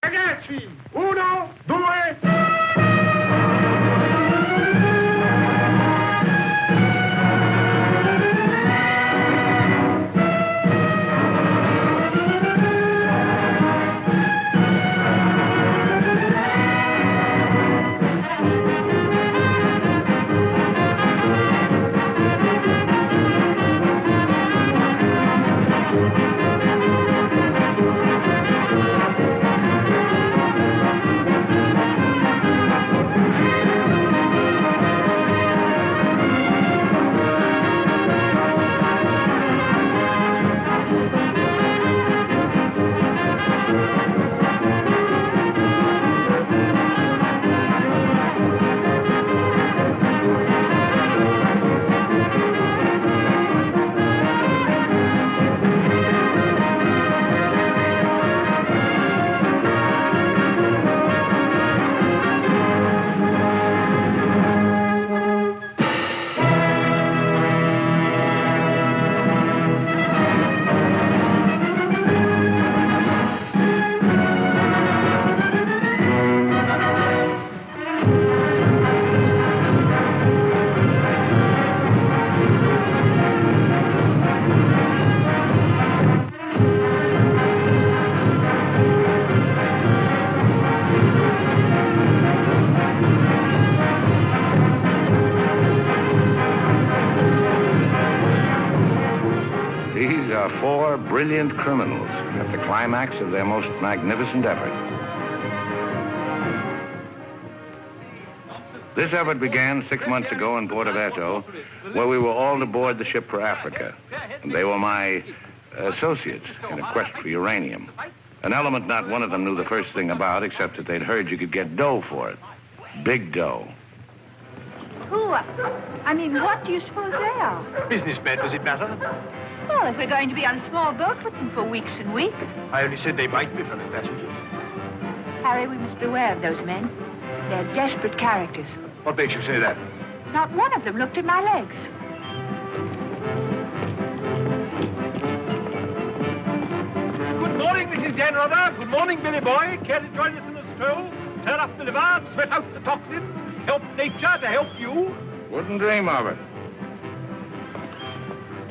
Ragazzi, 1, 2... These are 4 brilliant criminals at the climax of their most magnificent effort. This effort began 6 months ago in Porto-Verto, where we were all aboard the ship for Africa. And they were my associates in a quest for uranium. An element not one of them knew the first thing about, except that they'd heard you could get dough for it. Big dough. Who? I mean, what do you suppose they are? Businessmen, does it matter? Well, if we're going to be on a small boat with them for weeks and weeks. I only said they might be fellow passengers. Harry, we must beware of those men. They're desperate characters. What makes you say that? Not one of them looked at my legs. Good morning, Mrs. Janrother. Good morning, Billy Boy. Care to join us in a stroll? Turn up the liver, sweat out the toxins, help nature to help you? Wouldn't dream of it.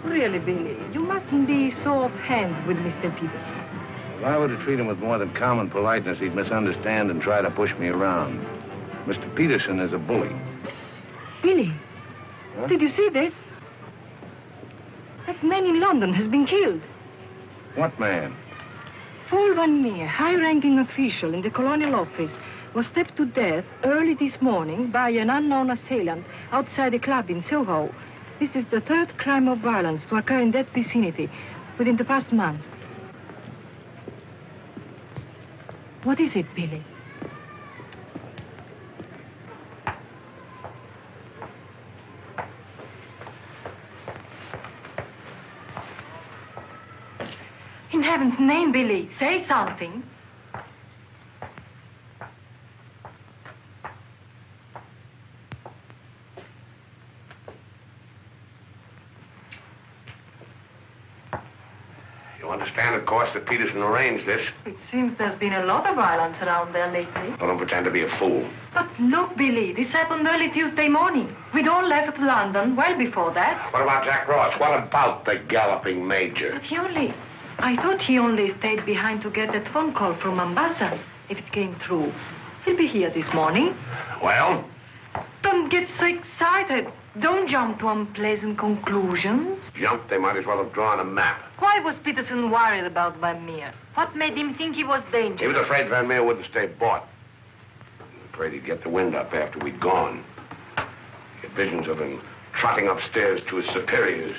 Really, Billy, you mustn't be so offhand with Mr. Peterson. If I were to treat him with more than common politeness, he'd misunderstand and try to push me around. Mr. Peterson is a bully. Billy, Huh? did you see this? That man in London has been killed. What man? Paul Van Meer, high-ranking official in the colonial office, was stabbed to death early this morning by an unknown assailant outside a club in Soho. This is the 3rd crime of violence to occur in that vicinity within the past month. What is it, Billy? In heaven's name, Billy, say something. You understand, of course, that Peterson arranged this. It seems there's been a lot of violence around there lately. Well, don't pretend to be a fool. But look, Billy, this happened early Tuesday morning. We'd all left London well before that. What about Jack Ross? What about the galloping major? But I thought he only stayed behind to get that phone call from Mombasa. If it came through, he'll be here this morning. Well? Don't get so excited. Don't jump to unpleasant conclusions. Jump, they might as well have drawn a map. Why was Peterson worried about Van Meer? What made him think he was dangerous? He was afraid Van Meer wouldn't stay bought. Afraid he'd get the wind up after we'd gone. He had visions of him trotting upstairs to his superiors,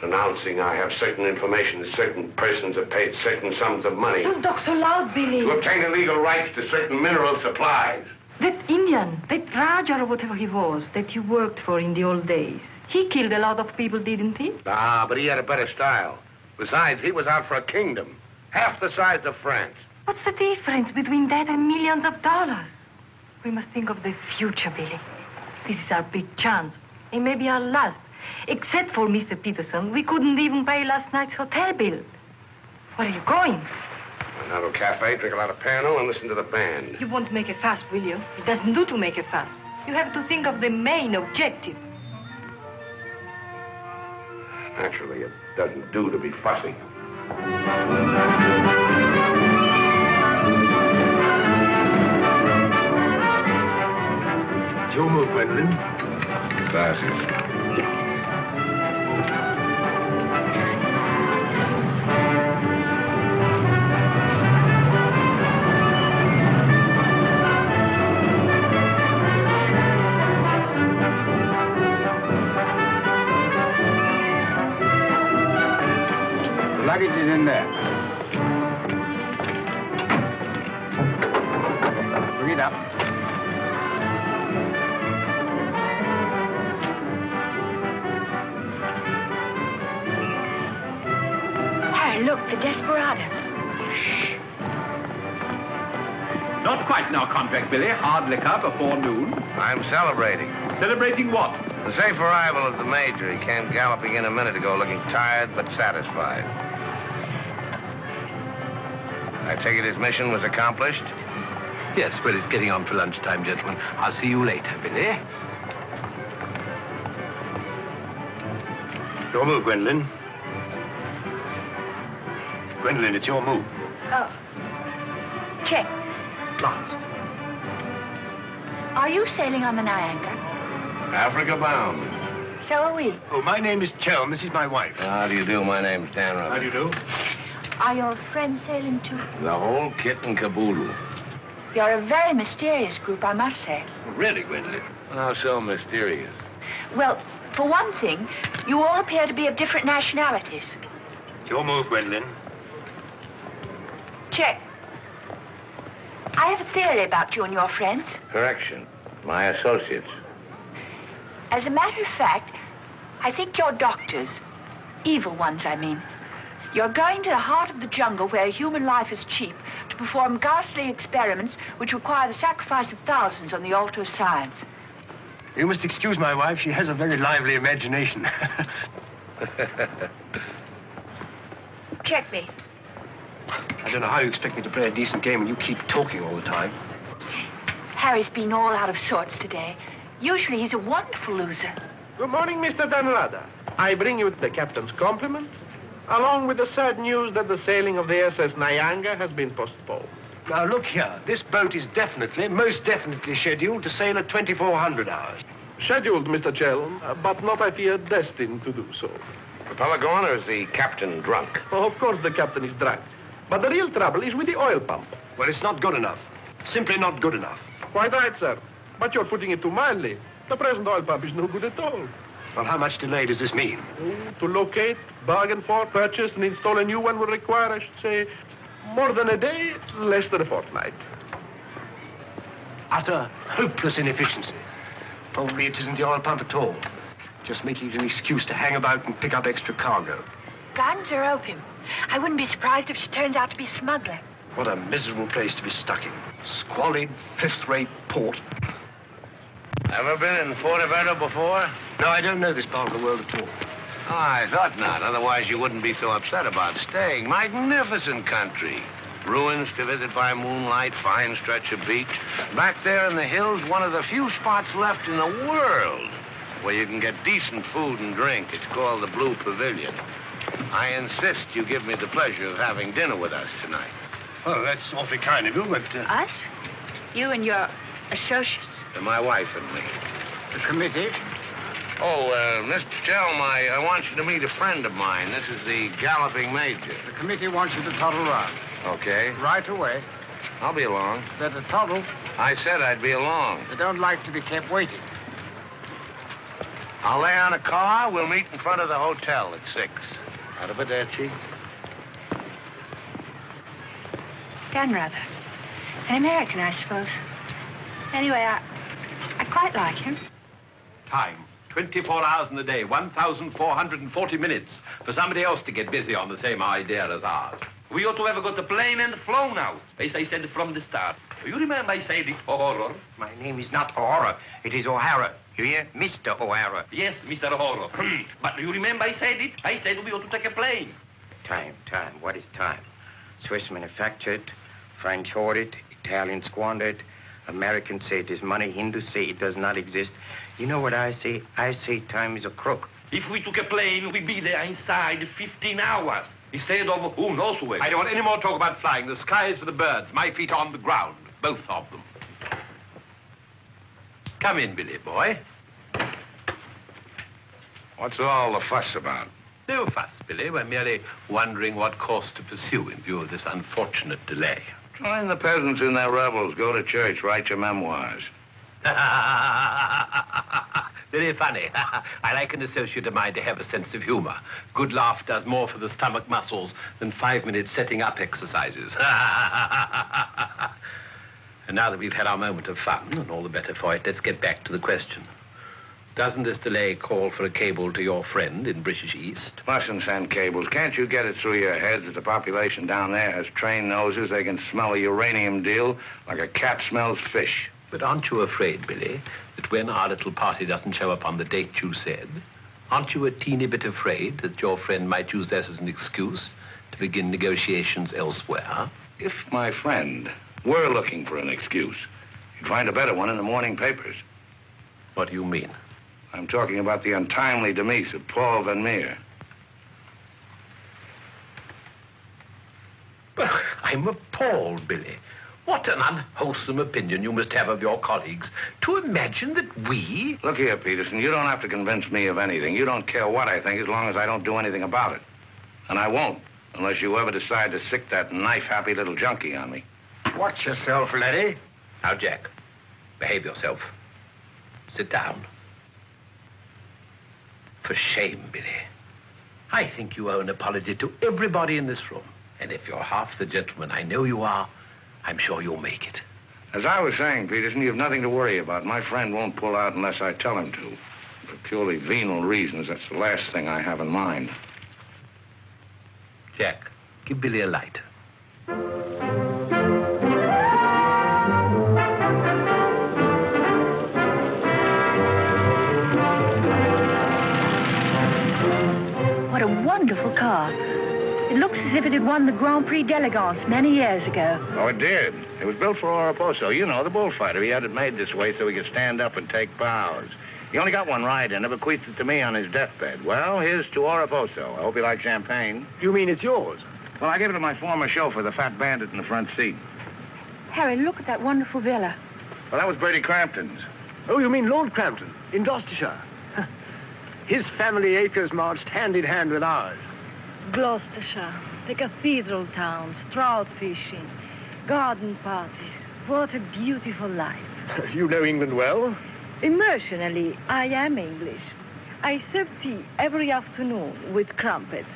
announcing I have certain information that certain persons have paid certain sums of money Don't talk so loud, Billy. to obtain illegal rights to certain mineral supplies. That Indian, that Raja or whatever he was, that you worked for in the old days, he killed a lot of people, didn't he? Ah, but he had a better style. Besides, he was out for a kingdom, half the size of France. What's the difference between that and millions of dollars? We must think of the future, Billy. This is our big chance. It may be our last. Except for Mr. Peterson, we couldn't even pay last night's hotel bill. Where are you going? Have a cafe, drink a lot of Pernod, and listen to the band. You won't make a fuss, will you? It doesn't do to make a fuss. You have to think of the main objective. Naturally, it doesn't do to be fussy. It's your move, Gwendolyn. Glasses. Luggage is in there. Bring it up. Harry, look, the desperados. Shh. Not quite now, Convict Billy. Hard liquor before noon. I'm celebrating. Celebrating what? The safe arrival of the Major. He came galloping in a minute ago looking tired but satisfied. I take it his mission was accomplished? Yes, well, it's getting on for lunchtime, gentlemen. I'll see you later, Billy. Your move, Gwendolyn. Gwendolyn, it's your move. Oh. Check. Last. Are you sailing on the Niagara? Africa bound. So are we. Oh, my name is Chelm. This is my wife. How do you do? My name's Dan Roberts. How do you do? Are your friends sailing too? The whole kit and caboodle. You're a very mysterious group, I must say. Really, Gwendolyn? How so mysterious? Well, for one thing, you all appear to be of different nationalities. It's your move, Gwendolyn. Check. I have a theory about you and your friends. Correction. My associates. As a matter of fact, I think you're doctors. Evil ones, I mean. You're going to the heart of the jungle where human life is cheap to perform ghastly experiments which require the sacrifice of thousands on the altar of science. You must excuse my wife. She has a very lively imagination. Check me. I don't know how you expect me to play a decent game when you keep talking all the time. Harry's been all out of sorts today. Usually he's a wonderful loser. Good morning, Mr. Danrada. I bring you the captain's compliments, along with the sad news that the sailing of the SS Nyanga has been postponed. Now, look here. This boat is most definitely scheduled to sail at 2400 hours. Scheduled, Mr. Chelm, but not, I fear, destined to do so. The fella gone, or is the captain drunk? Oh, of course the captain is drunk. But the real trouble is with the oil pump. Well, it's not good enough. Simply not good enough. Quite right, sir. But you're putting it too mildly. The present oil pump is no good at all. Well, how much delay does this mean? Oh, to locate, bargain for, purchase, and install a new one will require, I should say, more than a day, less than a fortnight. Utter, hopeless inefficiency. Probably it isn't the oil pump at all. Just making it an excuse to hang about and pick up extra cargo. Guns or opium? I wouldn't be surprised if she turns out to be a smuggler. What a miserable place to be stuck in. Squalid, fifth-rate port. Ever been in Forteventura before? No, I don't know this part of the world at all. Oh, I thought not. Otherwise, you wouldn't be so upset about staying. Magnificent country. Ruins to visit by moonlight, fine stretch of beach. Back there in the hills, one of the few spots left in the world where you can get decent food and drink. It's called the Blue Pavilion. I insist you give me the pleasure of having dinner with us tonight. Oh, that's awfully kind of you, but... Us? You and your associates? My wife and me. The committee? Oh, Mr. Chelm, I want you to meet a friend of mine. This is the Galloping Major. The committee wants you to toddle round. Okay. Right away. I'll be along. Better toddle. I said I'd be along. They don't like to be kept waiting. I'll lay on a car. We'll meet in front of the hotel at 6. Arrivederci. Danrada. An American, I suppose. Anyway, I quite like him. Time. 24 hours in the day, 1,440 minutes for somebody else to get busy on the same idea as ours. We ought to have got the plane and flown out, as I said from the start. You remember I said it, O'Hara? My name is not O'Hara. It is O'Hara. You hear? Mr. O'Hara. Yes, Mr. O'Hara. But you remember I said it? I said we ought to take a plane. Time. What is time? Swiss manufactured, French hoarded, Italian squandered, Americans say it is money, Hindus say it does not exist. You know what I say? I say time is a crook. If we took a plane, we'd be there inside 15 hours. Instead of who knows where. I don't want any more talk about flying. The sky is for the birds. My feet on the ground. Both of them. Come in, Billy boy. What's all the fuss about? No fuss, Billy. We're merely wondering what course to pursue in view of this unfortunate delay. Join the peasants in their revels. Go to church. Write your memoirs. Very funny. I like an associate of mine to have a sense of humor. Good laugh does more for the stomach muscles than 5 minutes setting up exercises. And now that we've had our moment of fun, and all the better for it, let's get back to the question. Doesn't this delay call for a cable to your friend in British East? Mustn't send cables. Can't you get it through your heads that the population down there has trained noses? They can smell a uranium deal like a cat smells fish. But aren't you afraid, Billy, that when our little party doesn't show up on the date you said, aren't you a teeny bit afraid that your friend might use this as an excuse to begin negotiations elsewhere? If my friend were looking for an excuse, you'd find a better one in the morning papers. What do you mean? I'm talking about the untimely demise of Paul Van Meer. I'm appalled, Billy. What an unwholesome opinion you must have of your colleagues to imagine that we... Look here, Peterson, you don't have to convince me of anything. You don't care what I think as long as I don't do anything about it. And I won't, unless you ever decide to sick that knife-happy little junkie on me. Watch yourself, laddie. Now, Jack, behave yourself. Sit down. For shame, Billy. I think you owe an apology to everybody in this room. And if you're half the gentleman I know you are, I'm sure you'll make it. As I was saying, Peterson, you've nothing to worry about. My friend won't pull out unless I tell him to. For purely venal reasons, that's the last thing I have in mind. Jack, give Billy a light. What a wonderful car. It looks as if it had won the Grand Prix d'Elegance many years ago. Oh, it did. It was built for Oraposo. You know, the bullfighter. He had it made this way so he could stand up and take bows. He only got one ride in it, bequeathed it to me on his deathbed. Well, here's to Oraposo. I hope you like champagne. You mean it's yours? Well, I gave it to my former chauffeur, the fat bandit in the front seat. Harry, look at that wonderful villa. Well, that was Bertie Crampton's. Oh, you mean Lord Crampton, in Gloucestershire. His family acres marched hand in hand with ours. Gloucestershire, the cathedral towns, trout fishing, garden parties. What a beautiful life. You know England well? Emotionally, I am English. I serve tea every afternoon with crumpets,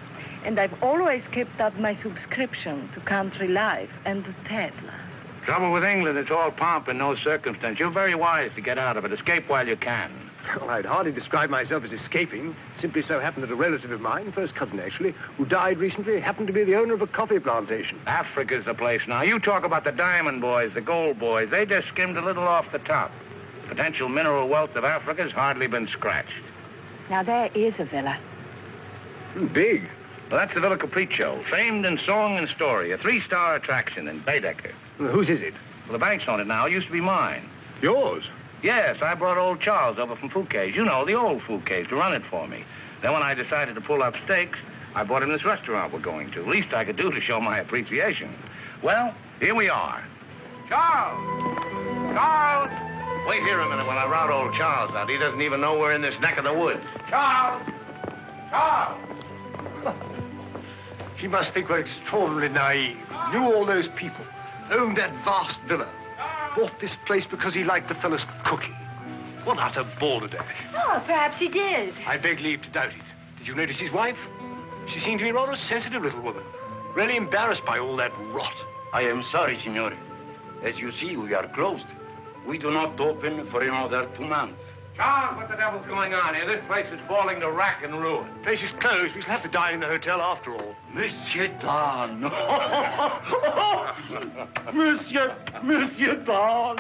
and I've always kept up my subscription to Country Life and to Tetler. Trouble with England, it's all pomp and no circumstance. You're very wise to get out of it. Escape while you can. Well, I'd hardly describe myself as escaping. Simply so happened that a relative of mine, first cousin actually, who died recently, happened to be the owner of a coffee plantation. Africa's the place now. You talk about the diamond boys, the gold boys. They just skimmed a little off the top. Potential mineral wealth of Africa's hardly been scratched. Now, there is a villa. Big. Well, that's the Villa Capriccio, famed in song and story, a 3-star attraction in Baedeker. Well, whose is it? Well, the bank's on it now. It used to be mine. Yours? Yes, I brought old Charles over from Fouquet's. You know, the old Fouquet's, to run it for me. Then when I decided to pull up stakes, I bought him this restaurant we're going to. Least I could do to show my appreciation. Well, here we are. Charles! Charles! Wait here a minute while I rout old Charles out. He doesn't even know we're in this neck of the woods. Charles! Charles! He must think we're extraordinarily naive. Knew all those people. Owned that vast villa. Bought this place because he liked the fellow's cooking. What utter balderdash. Oh, perhaps he did. I beg leave to doubt it. Did you notice his wife? She seemed to be rather a sensitive little woman. Really embarrassed by all that rot. I am sorry, signore. As you see, we are closed. We do not open for another 2 months. Charles, what the devil's going on here? This place is falling to rack and ruin. Place is closed. We shall have to dine in the hotel after all. Monsieur Dan. Monsieur Dan.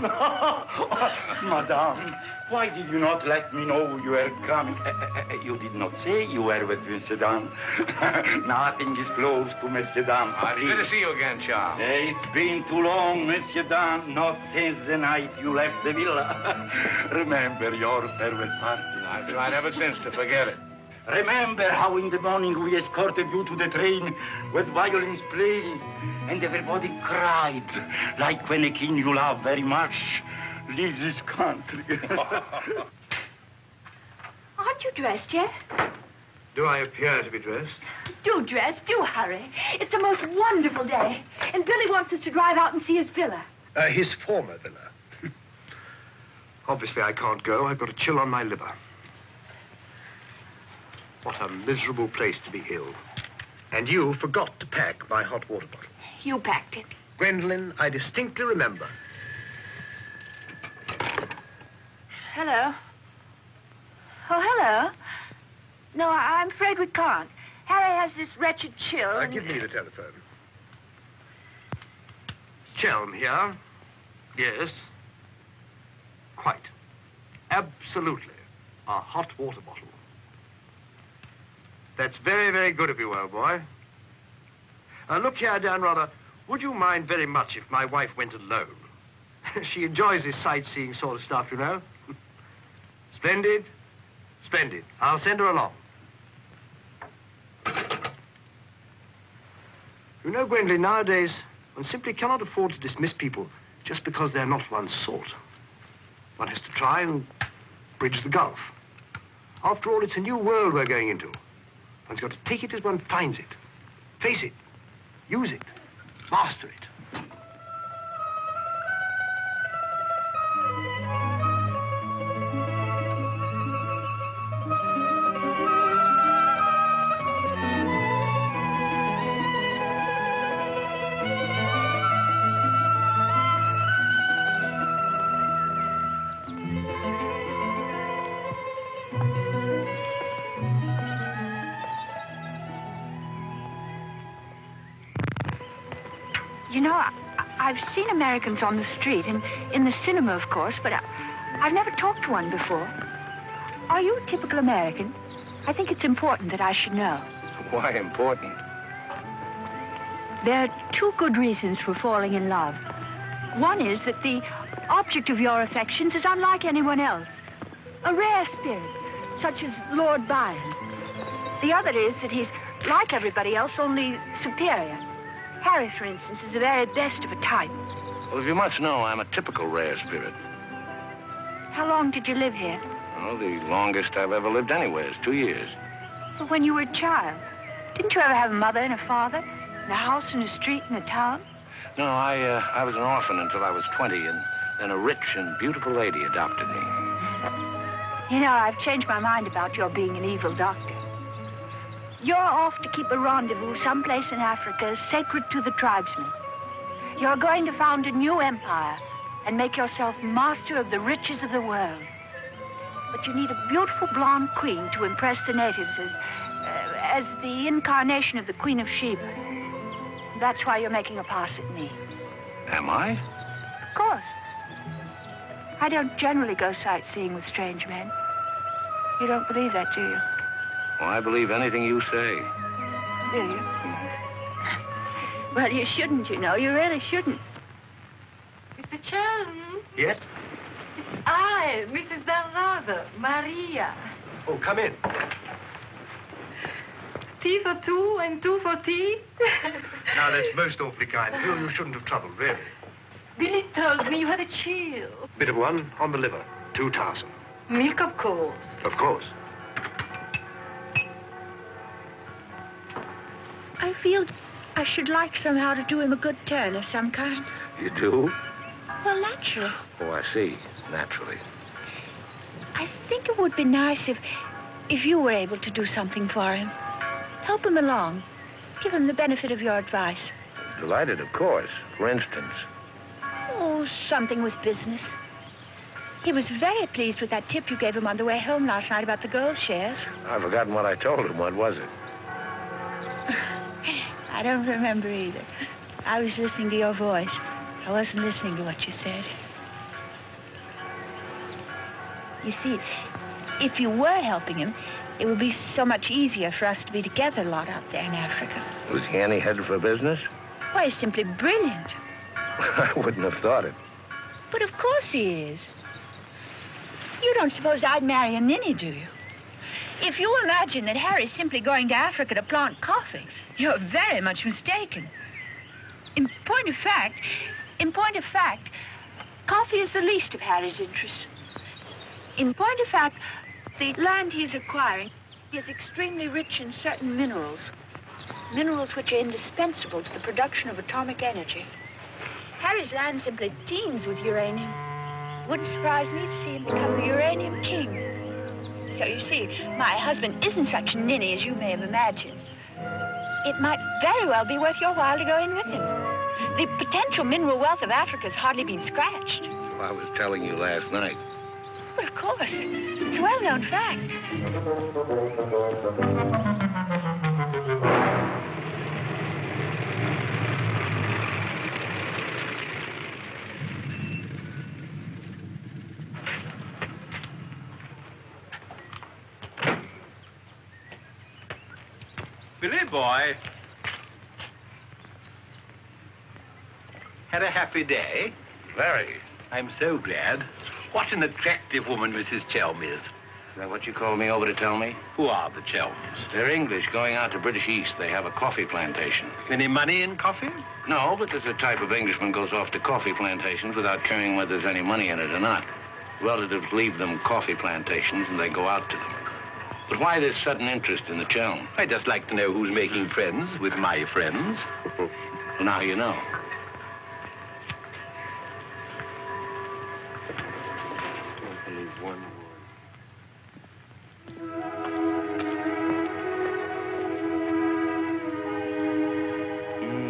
Madame, Why did you not let me know you were coming? You did not say you were with Monsieur Dan. Nothing is close to Monsieur Dan. It's good to see you again, Charles. It's been too long, Monsieur Dan. Not since the night you left the villa. Remember your farewell party. I've tried ever since to forget it. Remember how in the morning we escorted you to the train with violins playing, and everybody cried, like when a king you love very much leaves his country. Aren't you dressed yet? Do I appear to be dressed? Do dress, do hurry. It's the most wonderful day. And Billy wants us to drive out and see his villa. His former villa. Obviously, I can't go. I've got a chill on my liver. What a miserable place to be ill. And you forgot to pack my hot water bottle. You packed it. Gwendolyn, I distinctly remember. Hello. Oh, hello. No, I'm afraid we can't. Harry has this wretched chill. Give me the telephone. Chelm here. Yes. Quite. Absolutely. A hot water bottle. That's very, very good of you, old boy. Look here, Dan, rather, would you mind very much if my wife went alone? She enjoys this sightseeing sort of stuff, you know. Splendid. Splendid. I'll send her along. You know, Gwendolyn, nowadays, one simply cannot afford to dismiss people just because they're not one's sort. One has to try and bridge the gulf. After all, it's a new world we're going into. One's got to take it as one finds it. Face it. Use it. Master it. You know, I've seen Americans on the street and in the cinema, of course, but I've never talked to one before. Are you a typical American? I think it's important that I should know. Why important? There are two good reasons for falling in love. One is that the object of your affections is unlike anyone else. A rare spirit, such as Lord Byron. The other is that he's like everybody else, only superior. Harry, for instance, is the very best of a type. Well, if you must know, I'm a typical rare spirit. How long did you live here? Well, the longest I've ever lived anywhere is 2 years. Well, when you were a child. Didn't you ever have a mother and a father? In a house, in a street, in a town? No, I was an orphan until I was 20, and then a rich and beautiful lady adopted me. You know, I've changed my mind about your being an evil doctor. You're off to keep a rendezvous someplace in Africa sacred to the tribesmen. You're going to found a new empire and make yourself master of the riches of the world. But you need a beautiful blonde queen to impress the natives as the incarnation of the Queen of Sheba. That's why you're making a pass at me. Am I? Of course. I don't generally go sightseeing with strange men. You don't believe that, do you? Well, I believe anything you say. Do you? Well, you shouldn't, you know. You really shouldn't. Mr. Chelm? Yes? It's I, Mrs. Bernardo, Maria. Oh, come in. Tea for two and two for tea? Now, that's most awfully kind of you. You shouldn't have troubled, really. Billy told me you had a chill. Bit of one on the liver. 2 tarsum. Milk, of course. Of course. I feel I should like somehow to do him a good turn of some kind. You do? Well, naturally. Oh, I see. Naturally. I think it would be nice if you were able to do something for him. Help him along. Give him the benefit of your advice. Delighted, of course. For instance. Oh, something with business. He was very pleased with that tip you gave him on the way home last night about the gold shares. I've forgotten what I told him. What was it? I don't remember either. I was listening to your voice. I wasn't listening to what you said. You see, if you were helping him, it would be so much easier for us to be together a lot out there in Africa. Was he any headed for business? Why, he's simply brilliant. I wouldn't have thought it. But of course he is. You don't suppose I'd marry a ninny, do you? If you imagine that Harry's simply going to Africa to plant coffee, you're very much mistaken. In point of fact, coffee is the least of Harry's interests. In point of fact, the land he is acquiring is extremely rich in certain minerals. Minerals which are indispensable to the production of atomic energy. Harry's land simply teems with uranium. Wouldn't surprise me to see him become the uranium king. So you see, my husband isn't such a ninny as you may have imagined. It might very well be worth your while to go in with him. The potential mineral wealth of Africa has hardly been scratched. Well, I was telling you last night. Well, of course. It's a well-known fact. Billy boy. Had a happy day? Very. I'm so glad. What an attractive woman Mrs. Chelm is. Is that what you called me over to tell me? Who are the Chelms? They're English going out to British East. They have a coffee plantation. Any money in coffee? No, but there's a type of Englishman goes off to coffee plantations without caring whether there's any money in it or not. Relatives leave them coffee plantations and they go out to them. But why this sudden interest in the Chelm? I'd just like to know who's making friends with my friends. Well, now you know.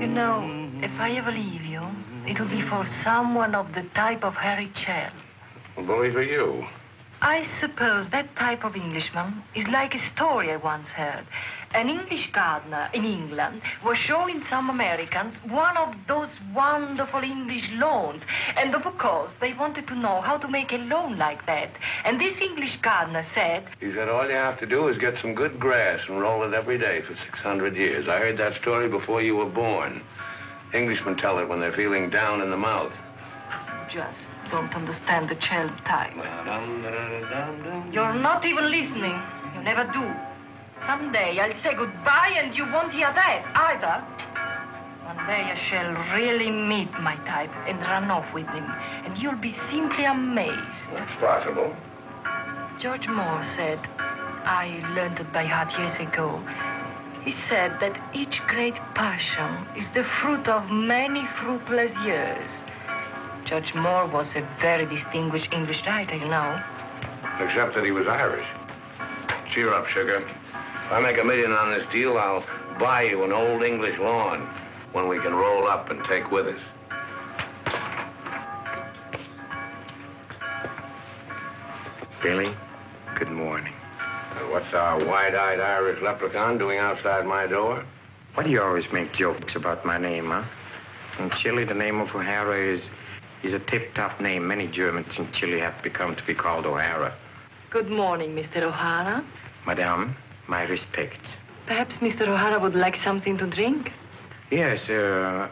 You know, if I ever leave you, it'll be for someone of the type of Harry Chelm. Well, bully for you. I suppose that type of Englishman is like a story I once heard. An English gardener in England was showing some Americans one of those wonderful English lawns. And of course, they wanted to know how to make a lawn like that. And this English gardener said... He said all you have to do is get some good grass and roll it every day for 600 years. I heard that story before you were born. Englishmen tell it when they're feeling down in the mouth. Just don't understand the Chelm type. You're not even listening. You never do. Someday I'll say goodbye and you won't hear that either. One day I shall really meet my type and run off with him. And you'll be simply amazed. That's possible. George Moore said, I learned it by heart years ago. He said that each great passion is the fruit of many fruitless years. George Moore was a very distinguished English writer, you know. Except that he was Irish. Cheer up, sugar. If I make $1 million on this deal, I'll buy you an old English lawn, one we can roll up and take with us. Billy, good morning. What's our wide-eyed Irish leprechaun doing outside my door? Why do you always make jokes about my name, huh? In Chile, the name of O'Hara is a tip-top name. Many Germans in Chile have become to be called O'Hara. Good morning, Mr. O'Hara. Madame, my respects. Perhaps Mr. O'Hara would like something to drink? Yes,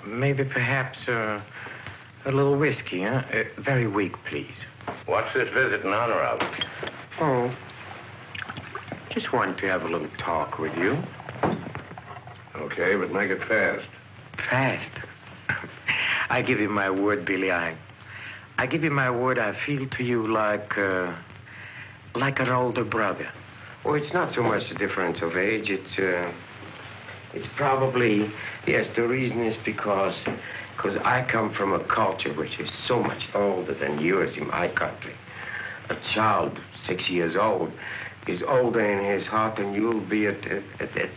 maybe perhaps a little whiskey, huh? Very weak, please. What's this visit in honor of? Oh, just wanted to have a little talk with you. Okay, but make it fast. Fast? I give you my word, Billy. I give you my word. I feel to you like an older brother. Oh, it's not so much the difference of age. It's probably, yes, the reason is because I come from a culture which is so much older than yours in my country. A child 6 years old is older in his heart than you'll be at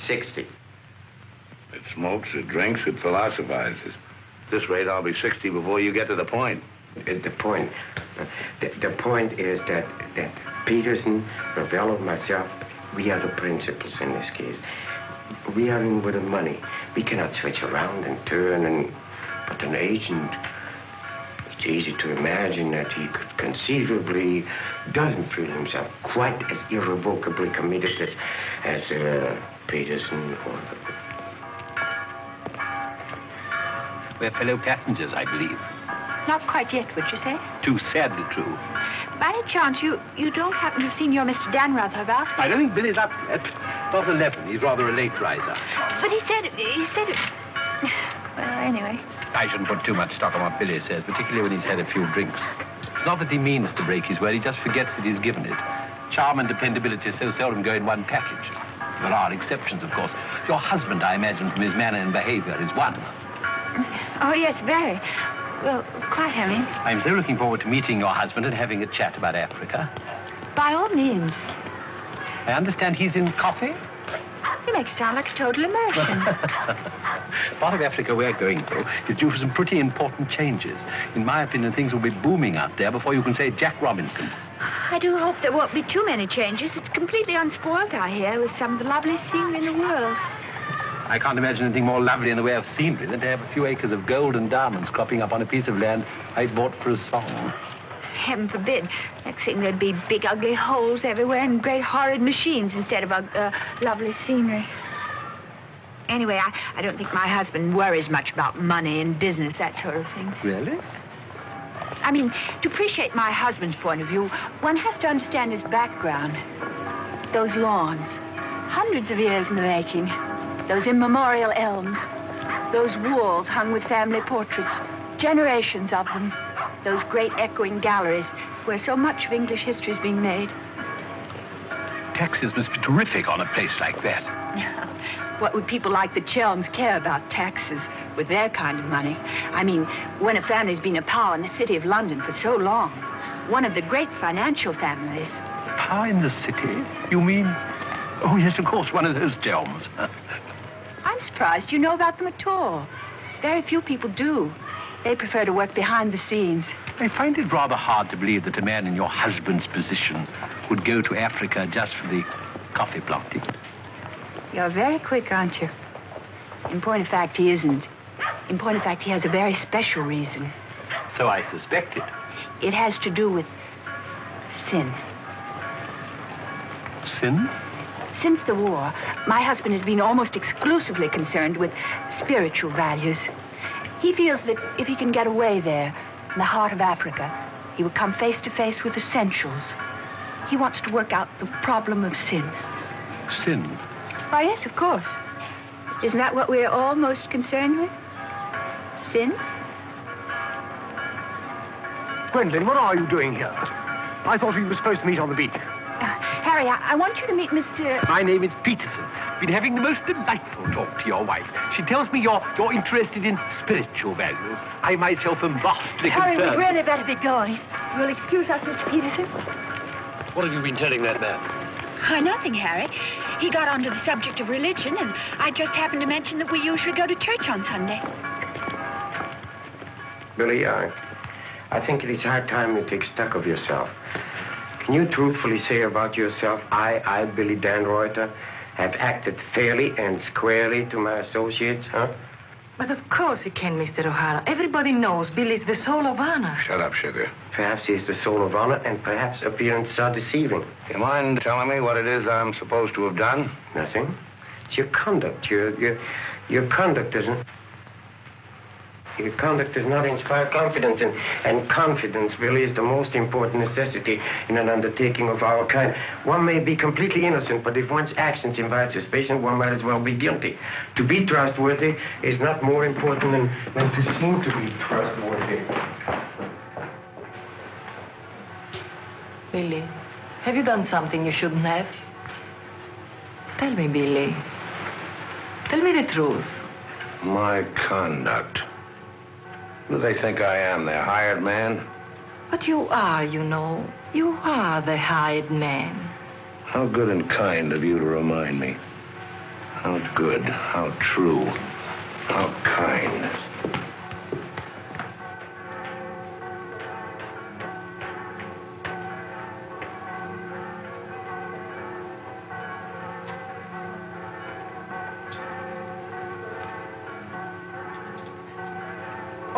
60. It smokes, it drinks, it philosophizes. At this rate, I'll be 60 before you get to the point. The point is that Peterson, Ravello, myself, we are the principals in this case. We are in with the money. We cannot switch around and turn, but an agent, easy to imagine that he could conceivably doesn't feel himself quite as irrevocably committed as Peterson or... We're fellow passengers, I believe. Not quite yet, would you say? Too sadly true. By any chance, you don't happen to have seen your Mr. Danrother about? I don't think Billy's up yet. Not 11. He's rather a late riser. But he said it. Well, anyway. I shouldn't put too much stock on what Billy says, particularly when he's had a few drinks. It's not that he means to break his word, he just forgets that he's given it. Charm and dependability so seldom go in one package. There are exceptions, of course. Your husband, I imagine, from his manner and behavior, is one. Oh, yes, very. Well, quite, Harry. I'm so looking forward to meeting your husband and having a chat about Africa. By all means. I understand he's in coffee? You make it sound like a total immersion. Part of Africa we're going, though, is due for some pretty important changes. In my opinion, things will be booming out there before you can say Jack Robinson. I do hope there won't be too many changes. It's completely unspoiled, I hear, with some of the loveliest scenery in the world. I can't imagine anything more lovely in the way of scenery than to have a few acres of gold and diamonds cropping up on a piece of land I bought for a song. Heaven forbid. Next thing there'd be big, ugly holes everywhere and great, horrid machines instead of lovely scenery. Anyway, I don't think my husband worries much about money and business, that sort of thing. Really? I mean, to appreciate my husband's point of view, one has to understand his background. Those lawns, hundreds of years in the making. Those immemorial elms. Those walls hung with family portraits. Generations of them. Those great echoing galleries where so much of English history is being made. Taxes must be terrific on a place like that. What would people like the Chelms care about taxes with their kind of money? I mean, when a family's been a power in the city of London for so long, one of the great financial families. Power in the city? You mean... Oh, yes, of course, one of those Chelms. I'm surprised you know about them at all. Very few people do. They prefer to work behind the scenes. I find it rather hard to believe that a man in your husband's position would go to Africa just for the coffee planting. You're very quick, aren't you? In point of fact, he isn't. In point of fact, he has a very special reason. So I suspected. It has to do with sin. Sin? Since the war, my husband has been almost exclusively concerned with spiritual values. He feels that if he can get away there, in the heart of Africa, he will come face to face with essentials. He wants to work out the problem of sin. Sin? Why, yes, of course. Isn't that what we're all most concerned with? Sin? Gwendolyn, what are you doing here? I thought we were supposed to meet on the beach. Harry, I want you to meet Mr... My name is Peterson. Been having the most delightful talk to your wife. She tells me you're interested in spiritual values. I myself am vastly Harry, concerned. we'd really better be going. You'll excuse us, Mr. Peterson? What have you been telling that man? Oh, nothing, Harry. He got onto the subject of religion, and I just happened to mention that we usually go to church on Sunday. Billy, I think it is high time you take stock of yourself. Can you truthfully say about yourself, I, Billy Danreuter, have acted fairly and squarely to my associates, huh? But of course he can, Mr. O'Hara. Everybody knows Billy's the soul of honor. Shut up, Sugar. Perhaps he is the soul of honor, and perhaps appearances are deceiving. You mind telling me what it is I'm supposed to have done? Nothing. It's your conduct. Your conduct doesn't... Your conduct does not inspire confidence, and confidence, Billy, is the most important necessity in an undertaking of our kind. One may be completely innocent, but if one's actions invite suspicion, one might as well be guilty. To be trustworthy is not more important than to seem to be trustworthy. Billy, have you done something you shouldn't have? Tell me, Billy. Tell me the truth. My conduct. Who do they think I am, their hired man? But you are, you know. You are the hired man. How good and kind of you to remind me. How good, how true, how kind.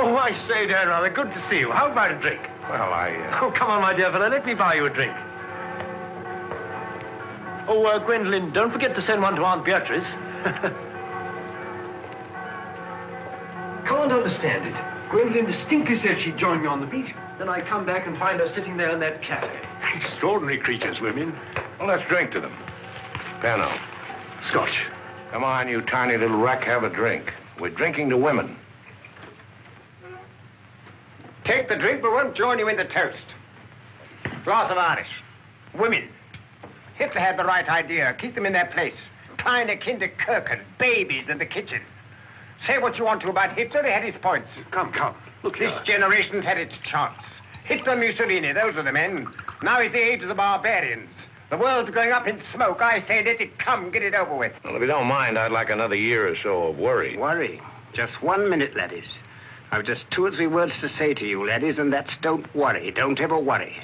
Oh, I say, Dan, rather good to see you. How about a drink? Well, Oh, come on, my dear fellow. Let me buy you a drink. Oh, Gwendolyn, don't forget to send one to Aunt Beatrice. Can't understand it. Gwendolyn distinctly said she'd join me on the beach. Then I come back and find her sitting there in that cafe. Extraordinary creatures, women. Well, let's drink to them. Pano. Scotch. Come on, you tiny little wreck, have a drink. We're drinking to women. Take the drink, but won't join you in the toast. Glass of Irish. Women. Hitler had the right idea. Keep them in their place. Kleine Kinderkirchen, babies in the kitchen. Say what you want to about Hitler, he had his points. Come. Look This here. generation's had its chance. Hitler, Mussolini, those are the men. Now is the age of the barbarians. The world's going up in smoke. I say let it come, get it over with. Well, if you don't mind, I'd like another year or so of worry. Worry? Just 1 minute, laddies. I've just 2 or 3 words to say to you, laddies, and that's don't worry. Don't ever worry.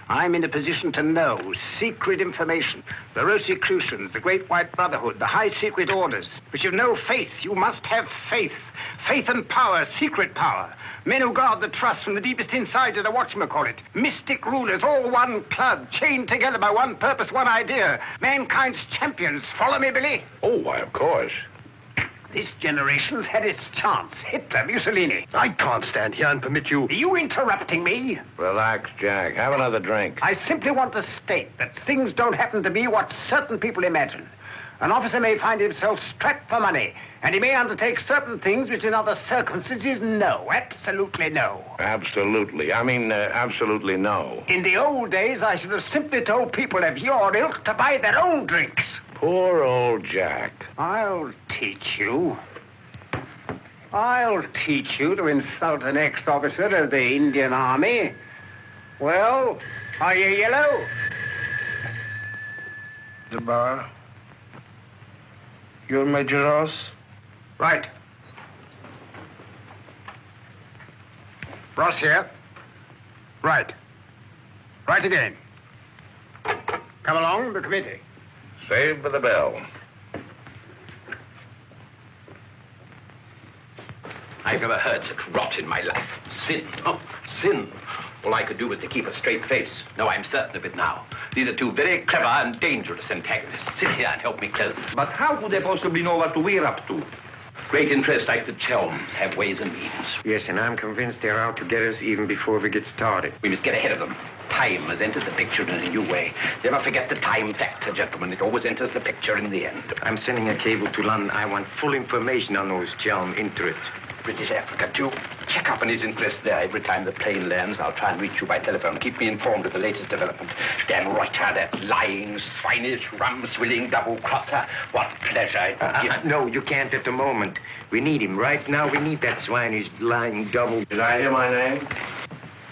I'm in a position to know secret information. The Rosicrucians, the Great White Brotherhood, the high secret orders. But you've no faith. You must have faith. Faith and power, secret power. Men who guard the trust from the deepest inside of the whatchamacallit. Mystic rulers, all one club, chained together by one purpose, one idea. Mankind's champions. Follow me, Billy? Oh, why, of course. This generation's had its chance. Hitler, Mussolini. I can't stand here and permit you... Are you interrupting me? Relax, Jack. Have another drink. I simply want to state that things don't happen to be what certain people imagine. An officer may find himself strapped for money, and he may undertake certain things which in other circumstances, no, absolutely no. Absolutely. Absolutely no. In the old days, I should have simply told people of your ilk to buy their own drinks. Poor old Jack. I'll teach you. I'll teach you to insult an ex-officer of the Indian Army. Well, are you yellow? The bar. You're Major Ross? Right. Ross here. Right. Right again. Come along, the committee. Saved by the bell. I've never heard such rot in my life. Sin. Oh, sin. All I could do was to keep a straight face. No, I'm certain of it now. These are 2 very clever and dangerous antagonists. Sit here and help me close. But how could they possibly know what we're up to? Great interests like the Chelms have ways and means. Yes, and I'm convinced they're out to get us even before we get started. We must get ahead of them. Time has entered the picture in a new way. Never forget the time factor, gentlemen. It always enters the picture in the end. I'm sending a cable to London. I want full information on those Chelm interests. British Africa, too. Check up on his interest there. Every time the plane lands, I'll try and reach you by telephone. Keep me informed of the latest development. Dan Reuter, that lying, swinish, rum-swilling double-crosser. What pleasure it would give. No, you can't at the moment. We need him. Right now, we need that swinish, lying double... Did I hear my name?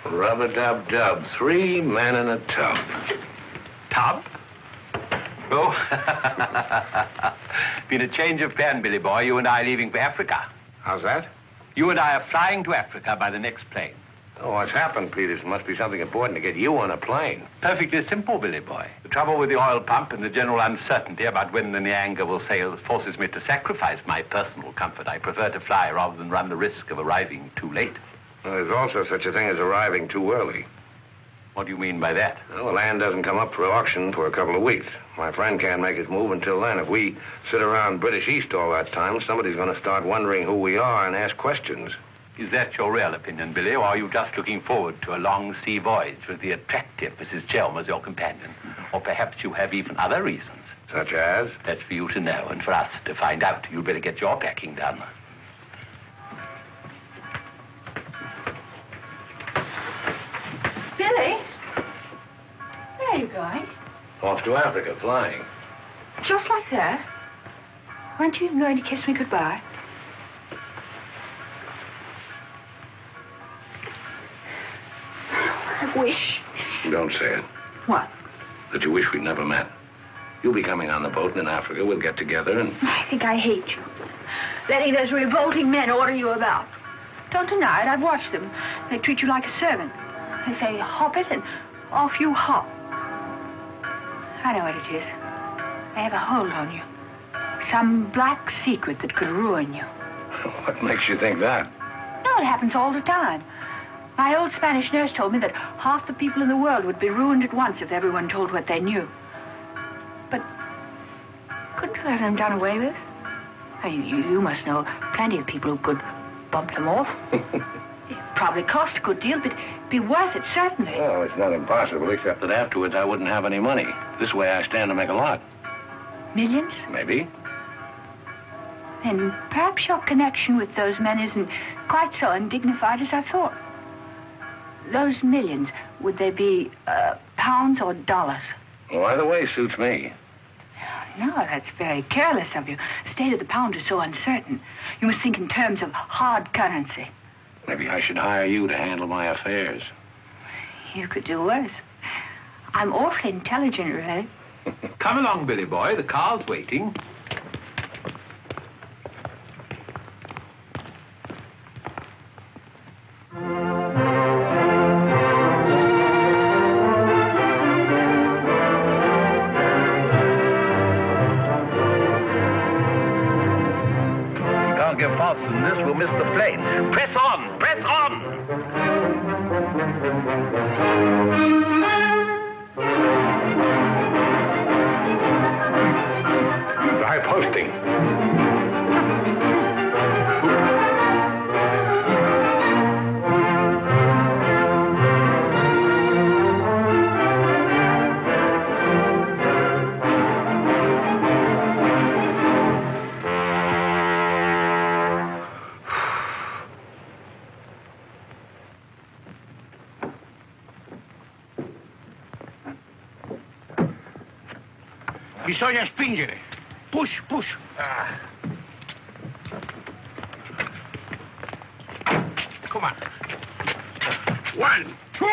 Rub-a-dub-dub. 3 men in a tub. Tub? Oh. Been a change of plan, Billy boy. You and I leaving for Africa. How's that? You and I are flying to Africa by the next plane. Oh, what's happened, Peters? Must be something important to get you on a plane. Perfectly simple, Billy boy. The trouble with the oil pump and the general uncertainty about when the Nyanga will sail forces me to sacrifice my personal comfort. I prefer to fly rather than run the risk of arriving too late. Well, there's also such a thing as arriving too early. What do you mean by that? Well, the land doesn't come up for auction for a couple of weeks. My friend can't make his move until then. If we sit around British East all that time, somebody's going to start wondering who we are and ask questions. Is that your real opinion, Billy, or are you just looking forward to a long sea voyage with the attractive Mrs. Chelm as your companion? Or perhaps you have even other reasons. Such as? That's for you to know and for us to find out. You'd better get your packing done. Billy? Where are you going? Off to Africa, flying. Just like that? Weren't you even going to kiss me goodbye? I wish. Don't say it. What? That you wish we'd never met. You'll be coming on the boat, and in Africa we'll get together and... I think I hate you. Letting those revolting men order you about. Don't deny it. I've watched them. They treat you like a servant. They say, hop it, and off you hop. I know what it is. They have a hold on you. Some black secret that could ruin you. What makes you think that? No, know, it happens all the time. My old Spanish nurse told me that half the people in the world would be ruined at once if everyone told what they knew. But couldn't you let them done away with? I mean, you must know plenty of people who could bump them off. It probably cost a good deal, but it'd be worth it, certainly. Well, it's not impossible, except that afterwards I wouldn't have any money. This way I stand to make a lot. Millions? Maybe. Then perhaps your connection with those men isn't quite so undignified as I thought. Those millions, would they be pounds or dollars? Well, either way suits me. No, that's very careless of you. The state of the pound is so uncertain. You must think in terms of hard currency. Maybe I should hire you to handle my affairs. You could do worse. I'm awfully intelligent, really. Come along, Billy boy. The car's waiting. Get faster than this, we'll miss the plane. Press on! Press on! High posting. Bisogna spingere. Push, push. Come on. 1, 2,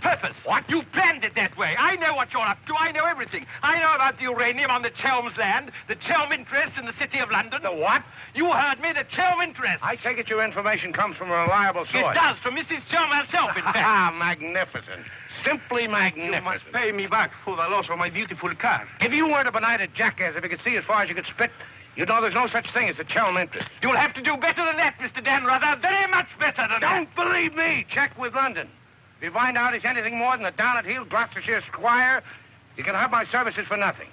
purpose. What? You planned it that way. I know what you're up to. I know everything. I know about the uranium on the Chelm's land, the Chelm interest in the City of London. The what? You heard me, the Chelm interest. I take it your information comes from a reliable source. It does, from Mrs. Chelm herself, in fact. Ah, magnificent. Simply magnificent. You must pay me back for the loss of my beautiful car. If you weren't a benighted jackass, if you could see as far as you could spit, you'd know there's no such thing as a Chelm interest. You'll have to do better than that, Mr. Dan Ruther. Very much better than that. Don't believe me. Check with London. If you find out he's anything more than a down-at-heel Gloucestershire squire, you can have my services for nothing.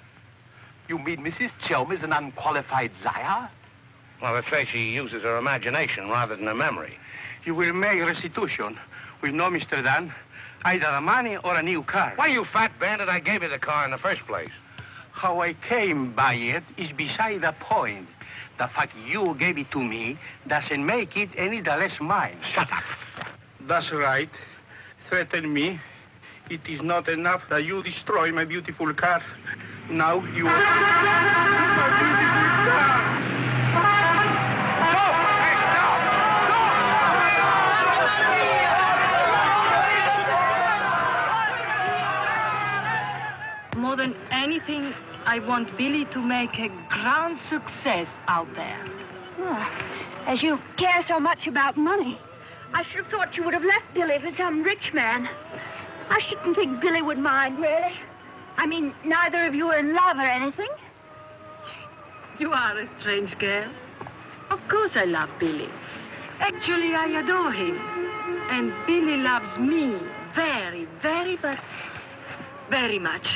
You mean Mrs. Chelm is an unqualified liar? Well, let's say she uses her imagination rather than her memory. You will make restitution with no Mr. Dan, either the money or a new car. Why, you fat bandit, I gave you the car in the first place. How I came by it is beside the point. The fact you gave it to me doesn't make it any the less mine. Shut up. That's right. Threaten me. It is not enough that you destroy my beautiful car. Now you... my beautiful car! More than anything, I want Billy to make a grand success out there. Well, as you care so much about money, I should have thought you would have left Billy for some rich man. I shouldn't think Billy would mind, really. I mean, neither of you are in love or anything. You are a strange girl. Of course I love Billy. Actually, I adore him. And Billy loves me very, very, very much.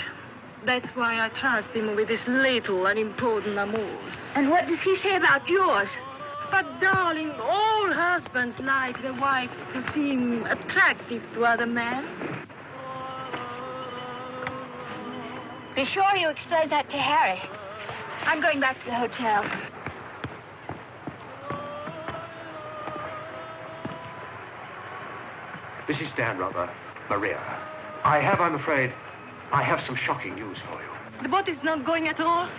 That's why I trust him with his little unimportant amours. And what does he say about yours? But, darling, all husbands like their wives to seem attractive to other men. Be sure you explain that to Harry. I'm going back to the hotel. Mrs. Stanrother, Maria, I'm afraid, I have some shocking news for you. The boat is not going at all?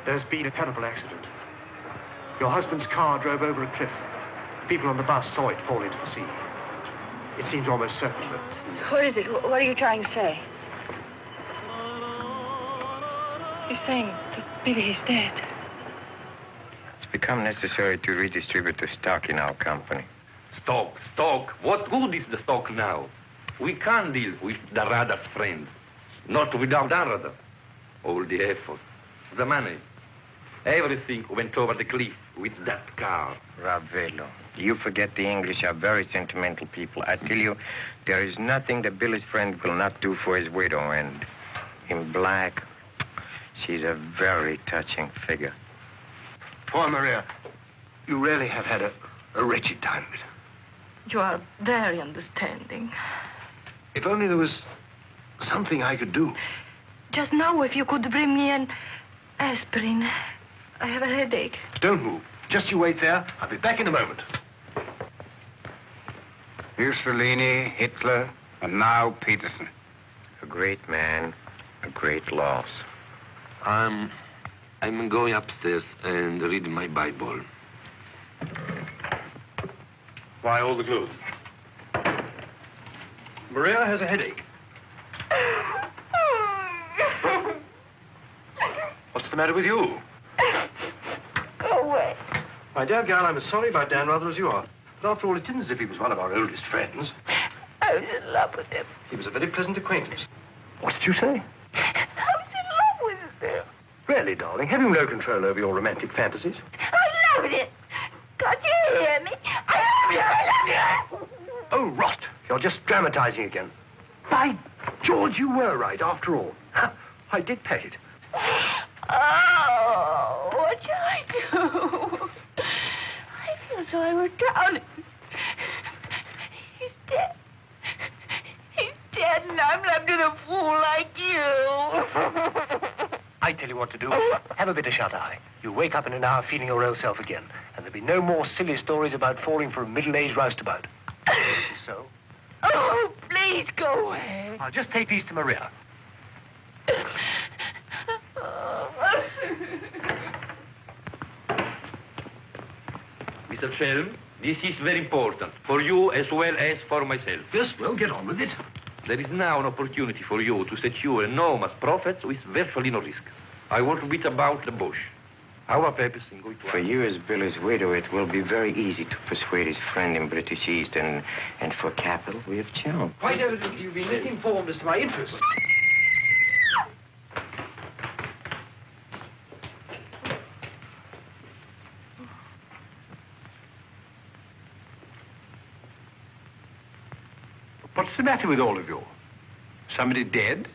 There's been a terrible accident. Your husband's car drove over a cliff. The people on the bus saw it fall into the sea. It seems almost certain that... What is it? What are you trying to say? He's saying that Billy is dead. It's become necessary to redistribute the stock in our company. Stock. What good is the stock now? We can't deal with Darada's friend. Not without Darada. All the effort, the money, everything went over the cliff with that car. Ravello, you forget the English are very sentimental people. I tell you, there is nothing that Billy's friend will not do for his widow, and in black, she's a very touching figure. Poor Maria, you really have had a wretched time of it. You are very understanding. If only there was something I could do. Just now, if you could bring me an aspirin. I have a headache. Don't move. Just you wait there. I'll be back in a moment. Mussolini, Hitler, and now Peterson. A great man, a great loss. I'm going upstairs and reading my Bible. Why all the clothes? Maria has a headache. What's the matter with you? Go away. My dear girl, I'm as sorry about Dan rather as you are. But after all, it isn't as if he was one of our oldest friends. I was in love with him. He was a very pleasant acquaintance. What did you say? I was in love with him. Really, darling, have you no control over your romantic fantasies? I loved it. Can't you hear me? I love you. Oh, rot. You're just dramatizing again. By George, you were right after all. I did pet it. Oh, what shall I do? I feel so I were drowning. He's dead. He's dead, and I'm left in a fool like you. I tell you what to do. Have a bit of shut-eye. You'll wake up in an hour feeling your old self again, and there'll be no more silly stories about falling for a middle-aged roustabout. So? Oh, please go away. I'll just take these to Maria. Mr. Shelm, this is very important, for you as well as for myself. Yes, well, get on with it. There is now an opportunity for you to secure enormous profits with virtually no risk. I want to beat about the bush. Our purpose in going to... For you as Billy's widow, it will be very easy to persuade his friend in British East, and for capital, we have Chelm. Quite evidently, you've been misinformed as to my interests. What's the matter with all of you? Somebody dead?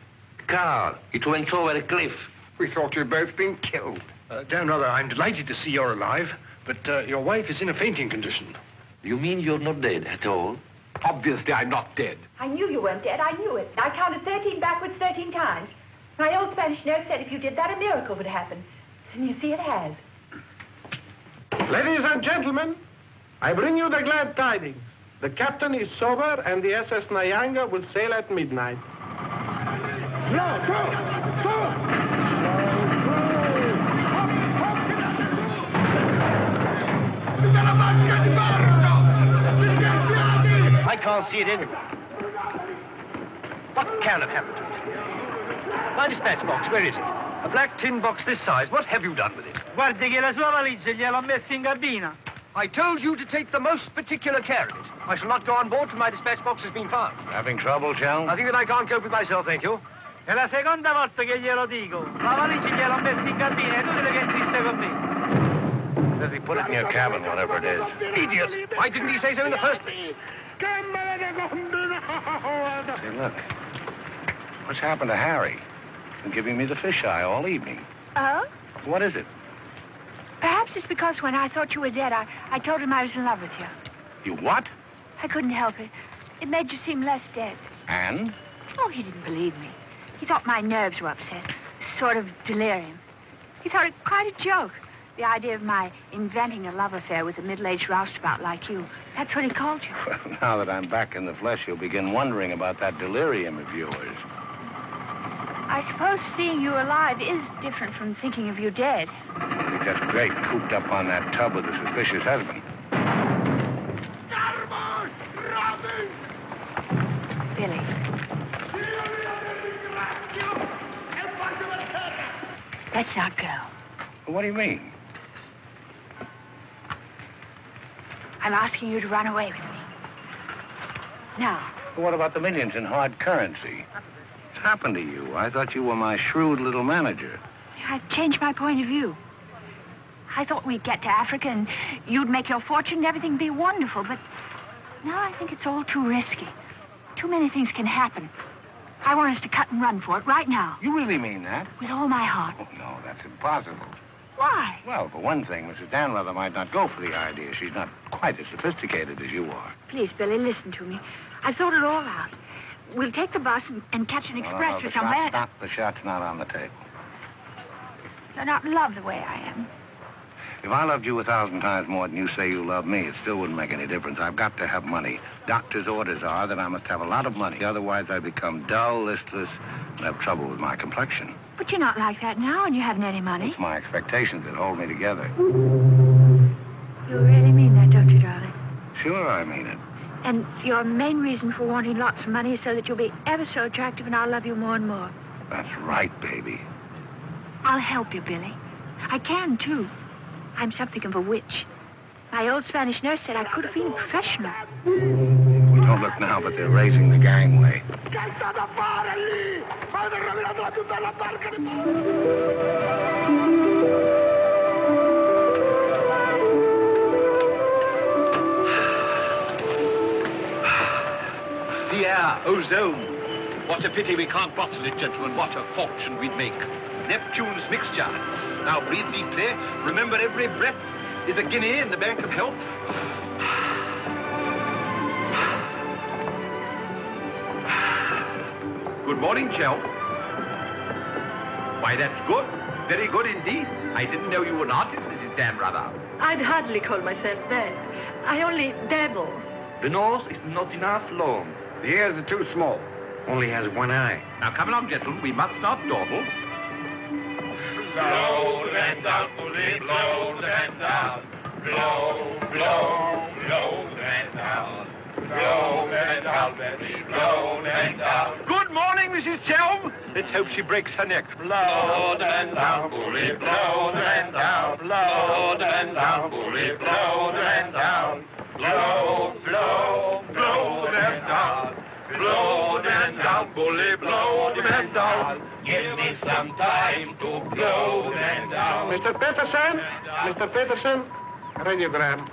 Car, it went over a cliff. We thought you'd both been killed. Dan Rother, I'm delighted to see you're alive, but your wife is in a fainting condition. You mean you're not dead at all? Obviously, I'm not dead. I knew you weren't dead. I knew it. I counted 13 backwards 13 times. My old Spanish nurse said if you did that, a miracle would happen. And you see, it has. Ladies and gentlemen, I bring you the glad tidings. The captain is sober, and the SS Nyanga will sail at midnight. I can't see it anywhere. What can have happened to it? My dispatch box, where is it? A black tin box this size. What have you done with it? Guardi che la sua valigia gliel'ho messa in cabina. I told you to take the most particular care of it. I shall not go on board till my dispatch box has been found. Having trouble, Chelm? I think that I can't cope with myself, thank you. È la seconda volta che glielo dico. La valigia gliel'ho messa in cabina, è inutile che insiste con me. Says he put it in your cabin, whatever it is. Idiot! Why didn't he say so in the first place? Say, look. What's happened to Harry? He's been giving me the fisheye all evening. Oh? What is it? Perhaps it's because when I thought you were dead, I told him I was in love with you. You what? I couldn't help it. It made you seem less dead. And? Oh, he didn't believe me. He thought my nerves were upset. Sort of delirium. He thought it quite a joke. The idea of my inventing a love affair with a middle-aged roustabout like you. That's what he called you. Well, now that I'm back in the flesh, you'll begin wondering about that delirium of yours. I suppose seeing you alive is different from thinking of you dead. You're just great cooped up on that tub with a suspicious husband. Billy. Let's not go. What do you mean? I'm asking you to run away with me. Now. What about the millions in hard currency? What's happened to you? I thought you were my shrewd little manager. I've changed my point of view. I thought we'd get to Africa and you'd make your fortune and everything be wonderful, but now I think it's all too risky. Too many things can happen. I want us to cut and run for it right now. You really mean that? With all my heart. Oh, no, that's impossible. Why? Well, for one thing, Mrs. Danrother might not go for the idea. She's not quite as sophisticated as you are. Please, Billy, listen to me. I've thought it all out. We'll take the bus and catch an express for somewhere. The shot's not on the table. You're not in love the way I am. If I loved you 1,000 times more than you say you love me, it still wouldn't make any difference. I've got to have money. Doctor's orders are that I must have a lot of money. Otherwise, I become dull, listless, and have trouble with my complexion. But you're not like that now, and you haven't any money. It's my expectations that hold me together. You really mean that, don't you, darling? Sure, I mean it. And your main reason for wanting lots of money is so that you'll be ever so attractive and I'll love you more and more. That's right, baby. I'll help you, Billy. I can, too. I'm something of a witch. My old Spanish nurse said I could have been professional. Well, don't look now, but they're raising the gangway. The air, ozone. What a pity we can't bottle it, gentlemen. What a fortune we'd make. Neptune's mixture. Now breathe deeply. Remember, every breath is a guinea in the bank of health. Good morning, Chel. Why, that's good. Very good indeed. I didn't know you were an artist, Mrs. Danrother. I'd hardly call myself that. I only dabble. The nose is not enough long. The ears are too small. Only has one eye. Now, come along, gentlemen. We must not dawdle. Blow the man down, bully, blow the man down. Blow, blow, blow the man down. Blow the man down, baby, blow the man down. Good morning, Mrs. Chelm. Let's hope she breaks her neck. Blow the man down, bully, blow the man down. Blow the man down, bully, blow the man down. Blow, blow, blow the man down. Blow the man down, bully, blow the man down. Give me some time to blow the man down. Mr. Peterson? Mr. Peterson? Radiogram.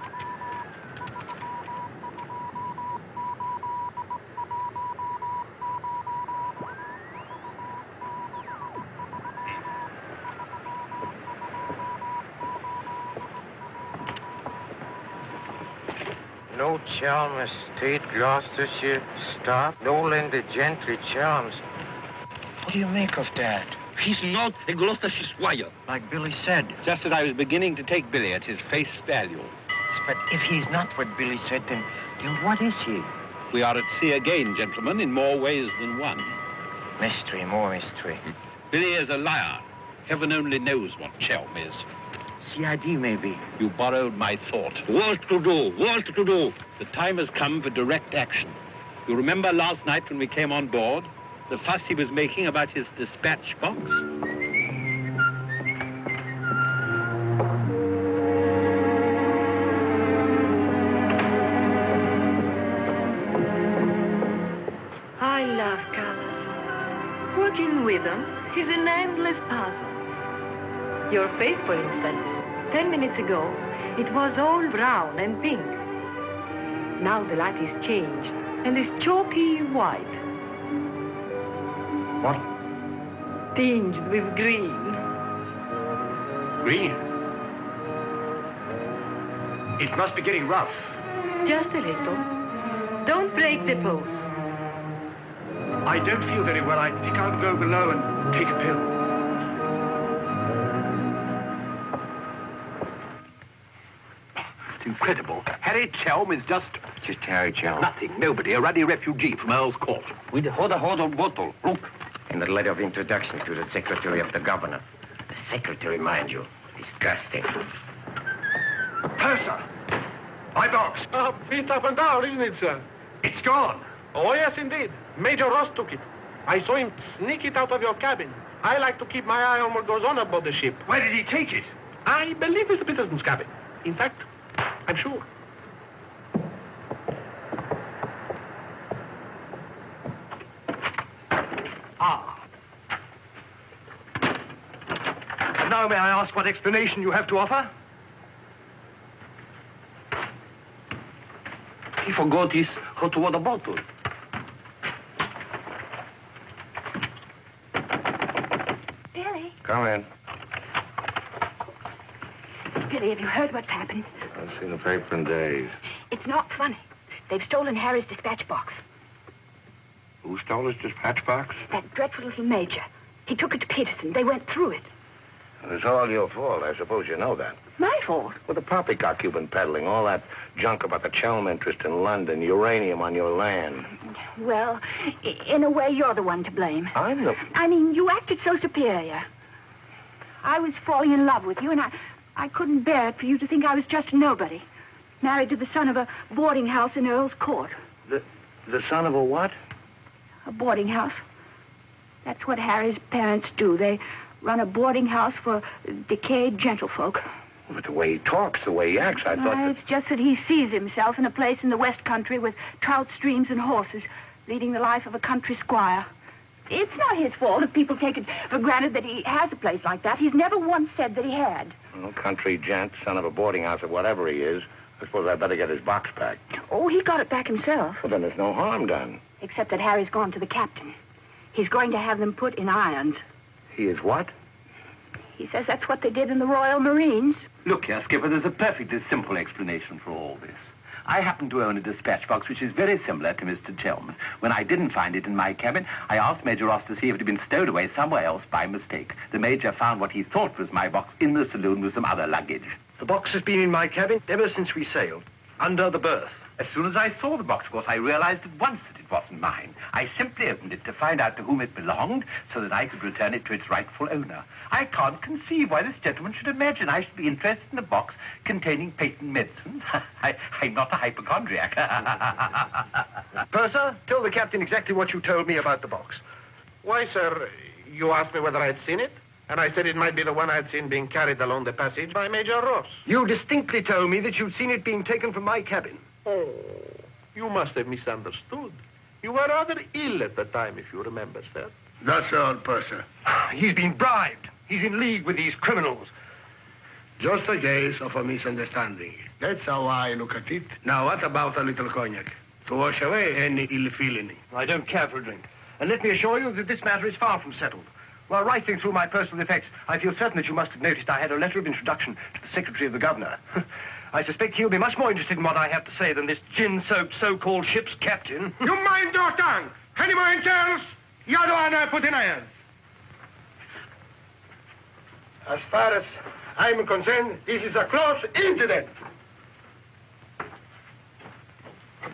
No Chelm Estate, Gloucestershire. Stop. No Linda Gentry Chelms. What do you make of that? He's not a Gloucestershire squire. Like Billy said. Just as I was beginning to take Billy at his face value. But if he's not what Billy said, then what is he? We are at sea again, gentlemen, in more ways than one. Mystery, more mystery. Billy is a liar. Heaven only knows what Chelm is. CID, maybe. You borrowed my thought. What to do? What to do? The time has come for direct action. You remember last night when we came on board? The fuss he was making about his dispatch box? with them is an endless puzzle. Your face, for instance. 10 minutes ago, it was all brown and pink. Now the light is changed and is chalky white. What? Tinged with green. Green? It must be getting rough. Just a little. Don't break the pose. I don't feel very well. I think I'll go below and take a pill. It's incredible. Harry Chelm is just Harry Chelm. nothing. Nobody. A ruddy refugee from Earl's Court. With a hot bottle. Look. And the letter of introduction to the secretary of the governor. The secretary, mind you. Disgusting. Purser! My box! A bit up and down, isn't it, sir? It's gone. Oh, yes, indeed. Major Ross took it. I saw him sneak it out of your cabin. I like to keep my eye on what goes on aboard the ship. Where did he take it? I believe it's the Peterson's cabin. In fact, I'm sure. Now may I ask what explanation you have to offer? He forgot his hot water bottle. Billy. Come in. Billy, have you heard what's happened? I've seen the paper in days. It's not funny. They've stolen Harry's dispatch box. Who stole his dispatch box? That dreadful little major. He took it to Peterson. They went through it. It's all your fault. I suppose you know that. My fault? Well, the poppycock you've been peddling, all that junk about the Chelm interest in London, uranium on your land. Well, in a way, you're the one to blame. I'm the... I mean, you acted so superior. I was falling in love with you, and I couldn't bear it for you to think I was just a nobody. Married to the son of a boarding house in Earl's Court. The son of a what? A boarding house. That's what Harry's parents do. They run a boarding house for decayed gentlefolk. But the way he talks, the way he acts, I thought that... It's just that he sees himself in a place in the West Country with trout streams and horses, leading the life of a country squire. It's not his fault if people take it for granted that he has a place like that. He's never once said that he had. Well, country gent, son of a boarding house or whatever he is, I suppose I'd better get his box back. Oh, he got it back himself. Well, then there's no harm done. Except that Harry's gone to the captain. He's going to have them put in irons. He is what? He says that's what they did in the Royal Marines. Look here, Skipper, there's a perfectly simple explanation for all this. I happen to own a dispatch box which is very similar to Mr. Chelm's. When I didn't find it in my cabin, I asked Major Ross to see if it had been stowed away somewhere else by mistake. The Major found what he thought was my box in the saloon with some other luggage. The box has been in my cabin ever since we sailed, under the berth. As soon as I saw the box, of course, I realized at once that it wasn't mine. I simply opened it to find out to whom it belonged so that I could return it to its rightful owner. I can't conceive why this gentleman should imagine I should be interested in a box containing patent medicines. I'm not a hypochondriac. Purser, tell the captain exactly what you told me about the box. Why, sir, you asked me whether I'd seen it, and I said it might be the one I'd seen being carried along the passage by Major Ross. You distinctly told me that you'd seen it being taken from my cabin. Oh, you must have misunderstood. You were rather ill at the time, if you remember, sir. That's all, Purser. He's been bribed. He's in league with these criminals. Just a case of a misunderstanding. That's how I look at it. Now, what about a little cognac? To wash away any ill feeling. I don't care for a drink. And let me assure you that this matter is far from settled. While rifling through my personal effects, I feel certain that you must have noticed I had a letter of introduction to the Secretary of the Governor. I suspect he'll be much more interested in what I have to say than this gin-soaked so-called ship's captain. You mind your tongue! Any more entails? You're the one I put in irons. As far as I'm concerned, this is a close incident.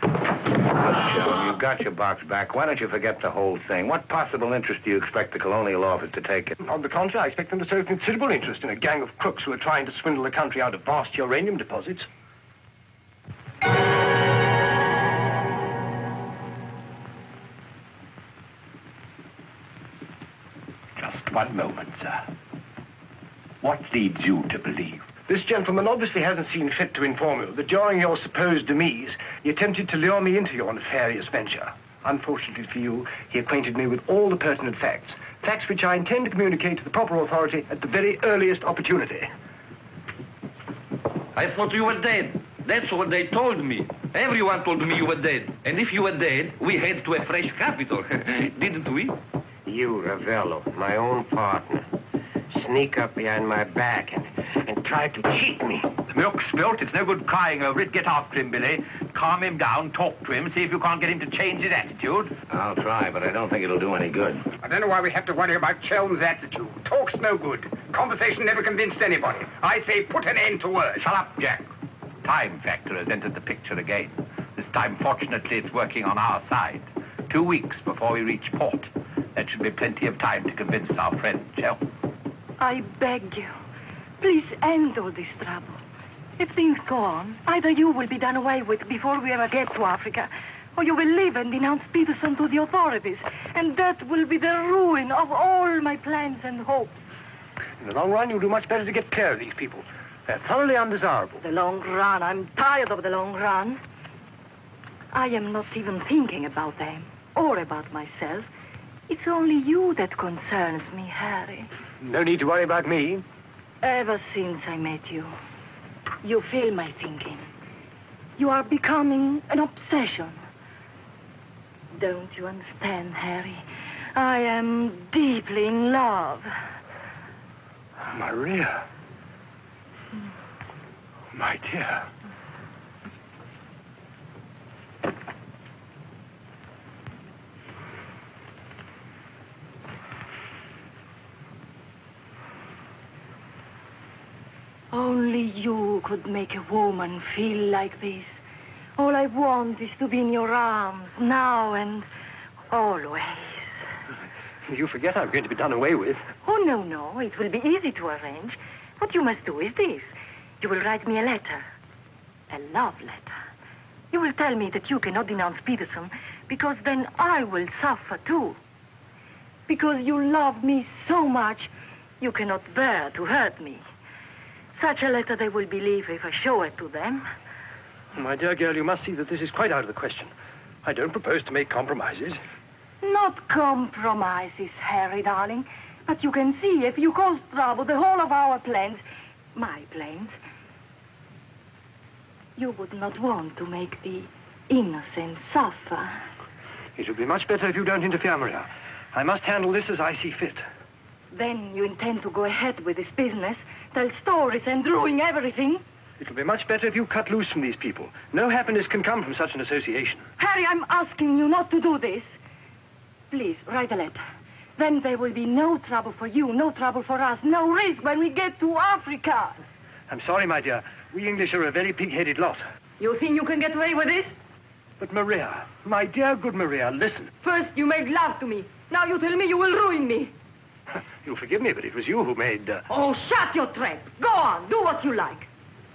You got your box back. Why don't you forget the whole thing? What possible interest do you expect the Colonial Office to take it? On the contrary, I expect them to show considerable interest in a gang of crooks who are trying to swindle the country out of vast uranium deposits. Just one moment, sir. What leads you to believe? This gentleman obviously hasn't seen fit to inform you that during your supposed demise, he attempted to lure me into your nefarious venture. Unfortunately for you, he acquainted me with all the pertinent facts, Facts which I intend to communicate to the proper authority at the very earliest opportunity. I thought you were dead. That's what they told me. Everyone told me you were dead. And if you were dead, we head to a fresh capital. Didn't we? You, Ravello, my own partner, sneak up behind my back and try to cheat me. The milk's spilt. It's no good crying over it. Get after him, Billy. Calm him down. Talk to him. See if you can't get him to change his attitude. I'll try, but I don't think it'll do any good. I don't know why we have to worry about Chelm's attitude. Talk's no good. Conversation never convinced anybody. I say put an end to words. Shut up, Jack. Time factor has entered the picture again. This time, fortunately, it's working on our side. 2 weeks before we reach port. That should be plenty of time to convince our friend, Chel. I beg you, please end all this trouble. If things go on, either you will be done away with before we ever get to Africa, or you will leave and denounce Peterson to the authorities. And that will be the ruin of all my plans and hopes. In the long run, you'll do much better to get clear of these people. They're thoroughly undesirable. The long run. I'm tired of the long run. I am not even thinking about them or about myself. It's only you that concerns me, Harry. No need to worry about me. Ever since I met you, you fill my thinking. You are becoming an obsession. Don't you understand, Harry? I am deeply in love. Maria. My dear. Only you could make a woman feel like this. All I want is to be in your arms, now and always. You forget I'm going to be done away with. Oh, no. It will be easy to arrange. What you must do is this. You will write me a letter. A love letter. You will tell me that you cannot denounce Peterson, because then I will suffer too. Because you love me so much, you cannot bear to hurt me. Such a letter they will believe if I show it to them. My dear girl, you must see that this is quite out of the question. I don't propose to make compromises. Not compromises, Harry, darling. But you can see if you cause trouble, the whole of our plans, my plans, you would not want to make the innocent suffer. It would be much better if you don't interfere, Maria. I must handle this as I see fit. Then you intend to go ahead with this business, tell stories and ruin everything? It will be much better if you cut loose from these people. No happiness can come from such an association. Harry, I'm asking you not to do this. Please, write a letter. Then there will be no trouble for you, no trouble for us, no risk when we get to Africa. I'm sorry, my dear. We English are a very pig-headed lot. You think you can get away with this? But Maria, my dear good Maria, listen. First you made love to me. Now you tell me you will ruin me. You'll forgive me, but it was you who made... Oh, shut your trap. Go on, do what you like.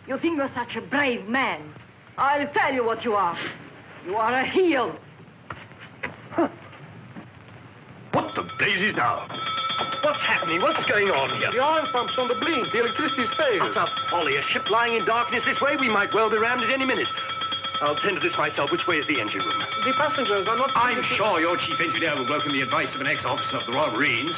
You think you're such a brave man. I'll tell you what you are. You are a heel. Huh. What the daisies now? What's happening? What's going on here? The oil pump's on the blink. The electricity's failed. What's a folly? A ship lying in darkness this way? We might well be rammed at any minute. I'll tend to this myself. Which way is the engine room? The passengers are not... I'm sure your chief engineer will welcome the advice of an ex-officer of the Royal Marines.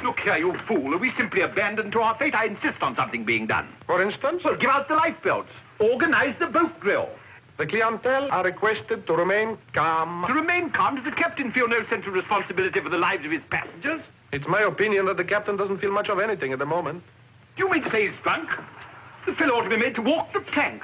Look here, you fool. Are we simply abandoned to our fate? I insist on something being done. For instance? Well, give out the lifebelts. Organize the boat drill. The clientele are requested to remain calm. To remain calm? Does the captain feel no sense of responsibility for the lives of his passengers? It's my opinion that the captain doesn't feel much of anything at the moment. Do you mean to say he's drunk? The fellow ought to be made to walk the plank.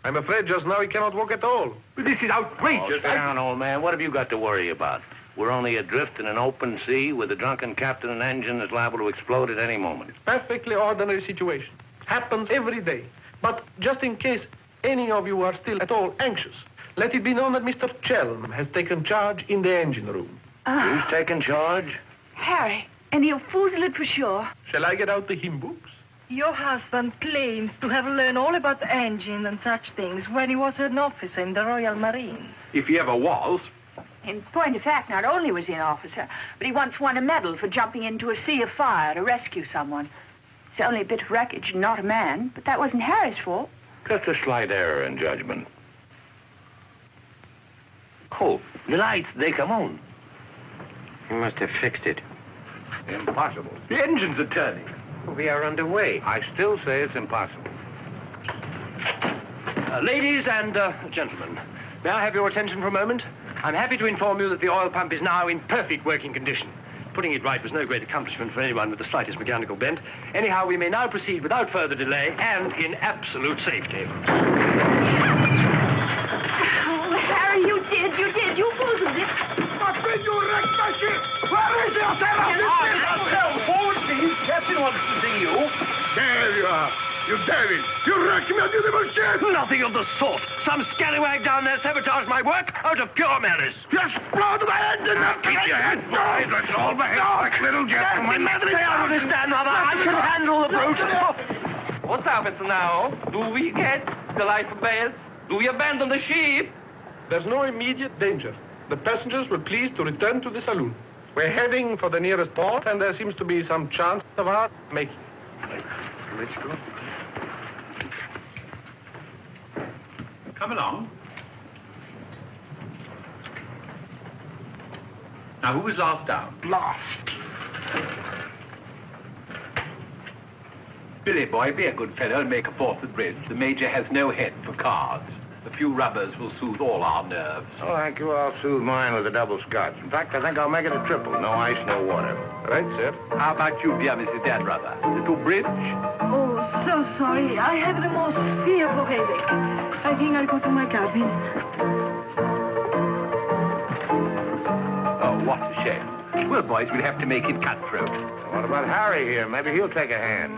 I'm afraid just now he cannot walk at all. But this is outrageous. Oh, sit down, old man. What have you got to worry about? We're only adrift in an open sea with a drunken captain and engine that's liable to explode at any moment. Perfectly ordinary situation. Happens every day. But just in case any of you are still at all anxious, let it be known that Mr. Chelm has taken charge in the engine room. Who's taken charge? Harry, and you foozle it for sure. Shall I get out the hymn books? Your husband claims to have learned all about the engine and such things when he was an officer in the Royal Marines. If he ever was. In point of fact, not only was he an officer, but he once won a medal for jumping into a sea of fire to rescue someone. It's only a bit of wreckage, not a man, but that wasn't Harry's fault. Just a slight error in judgment. Oh, the lights, they come on. You must have fixed it. Impossible. The engines are turning. We are underway. I still say it's impossible. Ladies and gentlemen, may I have your attention for a moment? I'm happy to inform you that the oil pump is now in perfect working condition. Putting it right was no great accomplishment for anyone with the slightest mechanical bent. Anyhow, we may now proceed without further delay and in absolute safety. Oh, Harry, you did. You boozled it. But when you wrecked my ship, where is your terror? Forward, please. Captain wants to see you. There you are. You devil! You wrecked my beautiful ship! Nothing of the sort. Some scallywag down there sabotaged my work out of pure malice. You explode my engine! Keep your head down. Let's all behave like little gentlemen. Say I understand, Mother. I can handle the brute. What happens now? Do we get the life belts? Do we abandon the ship? There's no immediate danger. The passengers will please to return to the saloon. We're heading for the nearest port, and there seems to be some chance of our making. Let's go. Come along. Now, who was last down? Last. Billy, boy, be a good fellow and make a fourth the bridge. The Major has no head for cards. A few rubbers will soothe all our nerves. Oh, thank you. I'll soothe mine with a double scotch. In fact, I think I'll make it a triple. No ice, no water. Right, sir. How about you, dear Mrs. Dadrubber? Little bridge? Oh, so sorry. I have the most fearful headache. I think I'll go to my cabin. Oh, what a shame. Well, boys, we'll have to make it cutthroat. What about Harry here? Maybe he'll take a hand.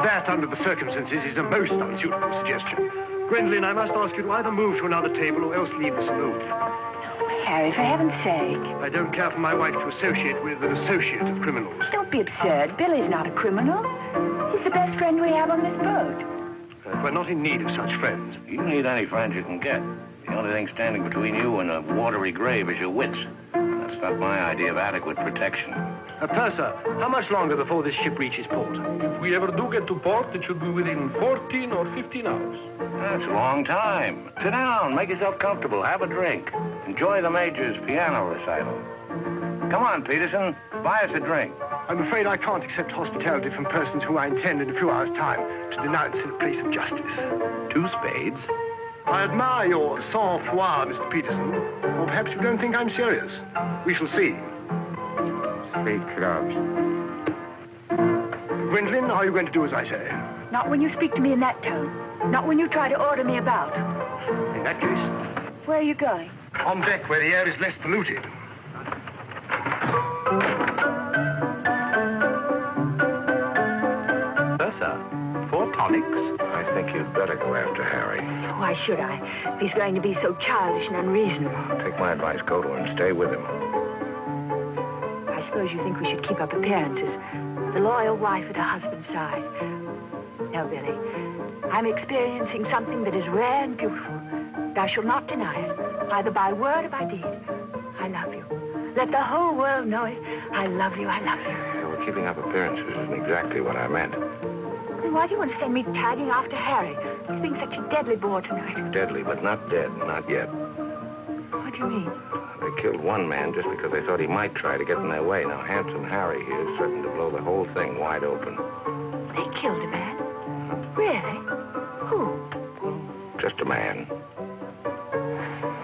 That, under the circumstances, is a most unsuitable suggestion. Gwendolen, I must ask you to either move to another table or else leave the saloon. Harry, for heaven's sake. I don't care for my wife to associate with an associate of criminals. Don't be absurd. Billy's not a criminal. He's the best friend we have on this boat. We're not in need of such friends. You need any friends you can get. The only thing standing between you and a watery grave is your wits. That's not my idea of adequate protection. Purser, how much longer before this ship reaches port? If we ever do get to port, it should be within 14 or 15 hours. That's a long time. Sit down, make yourself comfortable, have a drink. Enjoy the Major's piano recital. Come on, Peterson, buy us a drink. I'm afraid I can't accept hospitality from persons who I intend in a few hours' time to denounce in a place of justice. 2 spades? I admire your sang-froid, Mr. Peterson. Or perhaps you don't think I'm serious. We shall see. 3 clubs. Gwendolen, are you going to do as I say? Not when you speak to me in that tone. Not when you try to order me about. In that case... Where are you going? On deck, where the air is less polluted. Sir, 4 tonics? I think you'd better go after Harry. Why should I? If he's going to be so childish and unreasonable. Take my advice, go to him, stay with him. I suppose you think we should keep up appearances. The loyal wife at her husband's side. No, Billy. I'm experiencing something that is rare and beautiful. Thou shalt not deny it, either by word or by deed. I love you. Let the whole world know it. I love you, I love you. Yeah, well, keeping up appearances isn't exactly what I meant. Then why do you want to send me tagging after Harry? He's being such a deadly bore tonight. Deadly, but not dead, not yet. What do you mean? They killed one man just because they thought he might try to get in their way. Now, handsome Harry here is certain to blow the whole thing wide open. They killed a man? Really? Who? Just a man.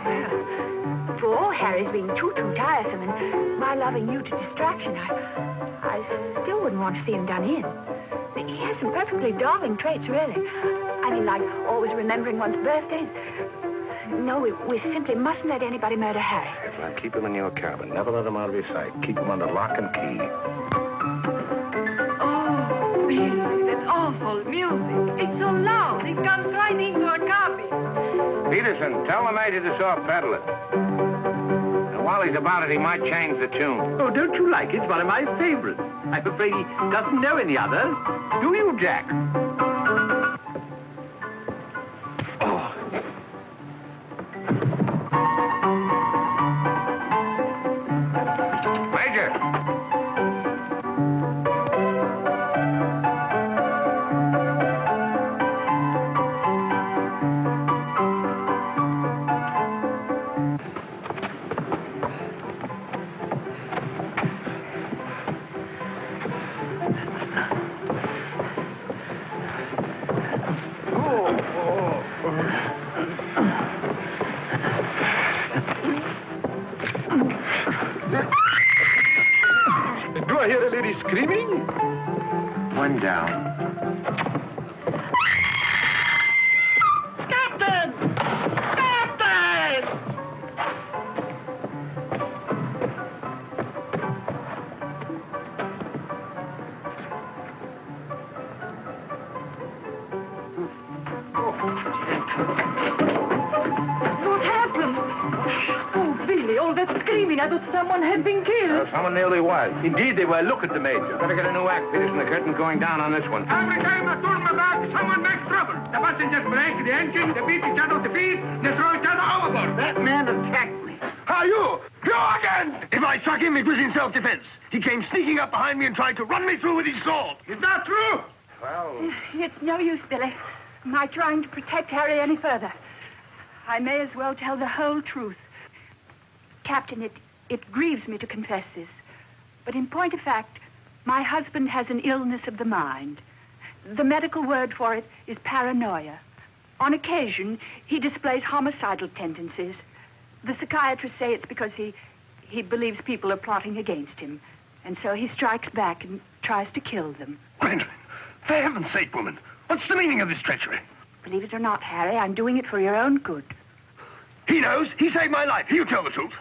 Well, for all Harry's being too tiresome and my loving you to distraction, I still wouldn't want to see him done in. He has some perfectly darling traits, really. I mean, like always remembering one's birthday. No, we simply mustn't let anybody murder Harry. Now, keep him in your cabin. Never let him out of your sight. Keep him under lock and key. Oh, Billy, that awful music. It's so loud. It comes right into our cabin. Peterson, tell the Major to soft pedal it. And while he's about it, he might change the tune. Oh, don't you like it? It's one of my favorites. I'm afraid he doesn't know any others. Do you, Jack? going down. Captain! Captain! What happened? Oh, Billy, all that screaming. I thought someone had been killed. Someone nearly was. Indeed they were. Look at the Major. Better get a new act, Peters, and the curtain going down on this one. Every time I turn my back, someone makes trouble. The passengers break the engine, they beat each other to feet, they throw each other overboard. That man attacked me. How you? You again! If I struck him, it was in self-defense. He came sneaking up behind me and tried to run me through with his sword. Is that true? Well... It's no use, Billy. My trying to protect Harry any further. I may as well tell the whole truth. Captain, it grieves me to confess this, but in point of fact, my husband has an illness of the mind. The medical word for it is paranoia. On occasion, he displays homicidal tendencies. The psychiatrists say it's because he believes people are plotting against him, and so he strikes back and tries to kill them. Gwendolen, for heaven's sake, woman, what's the meaning of this treachery? Believe it or not, Harry, I'm doing it for your own good. He knows. He saved my life. He'll tell the truth.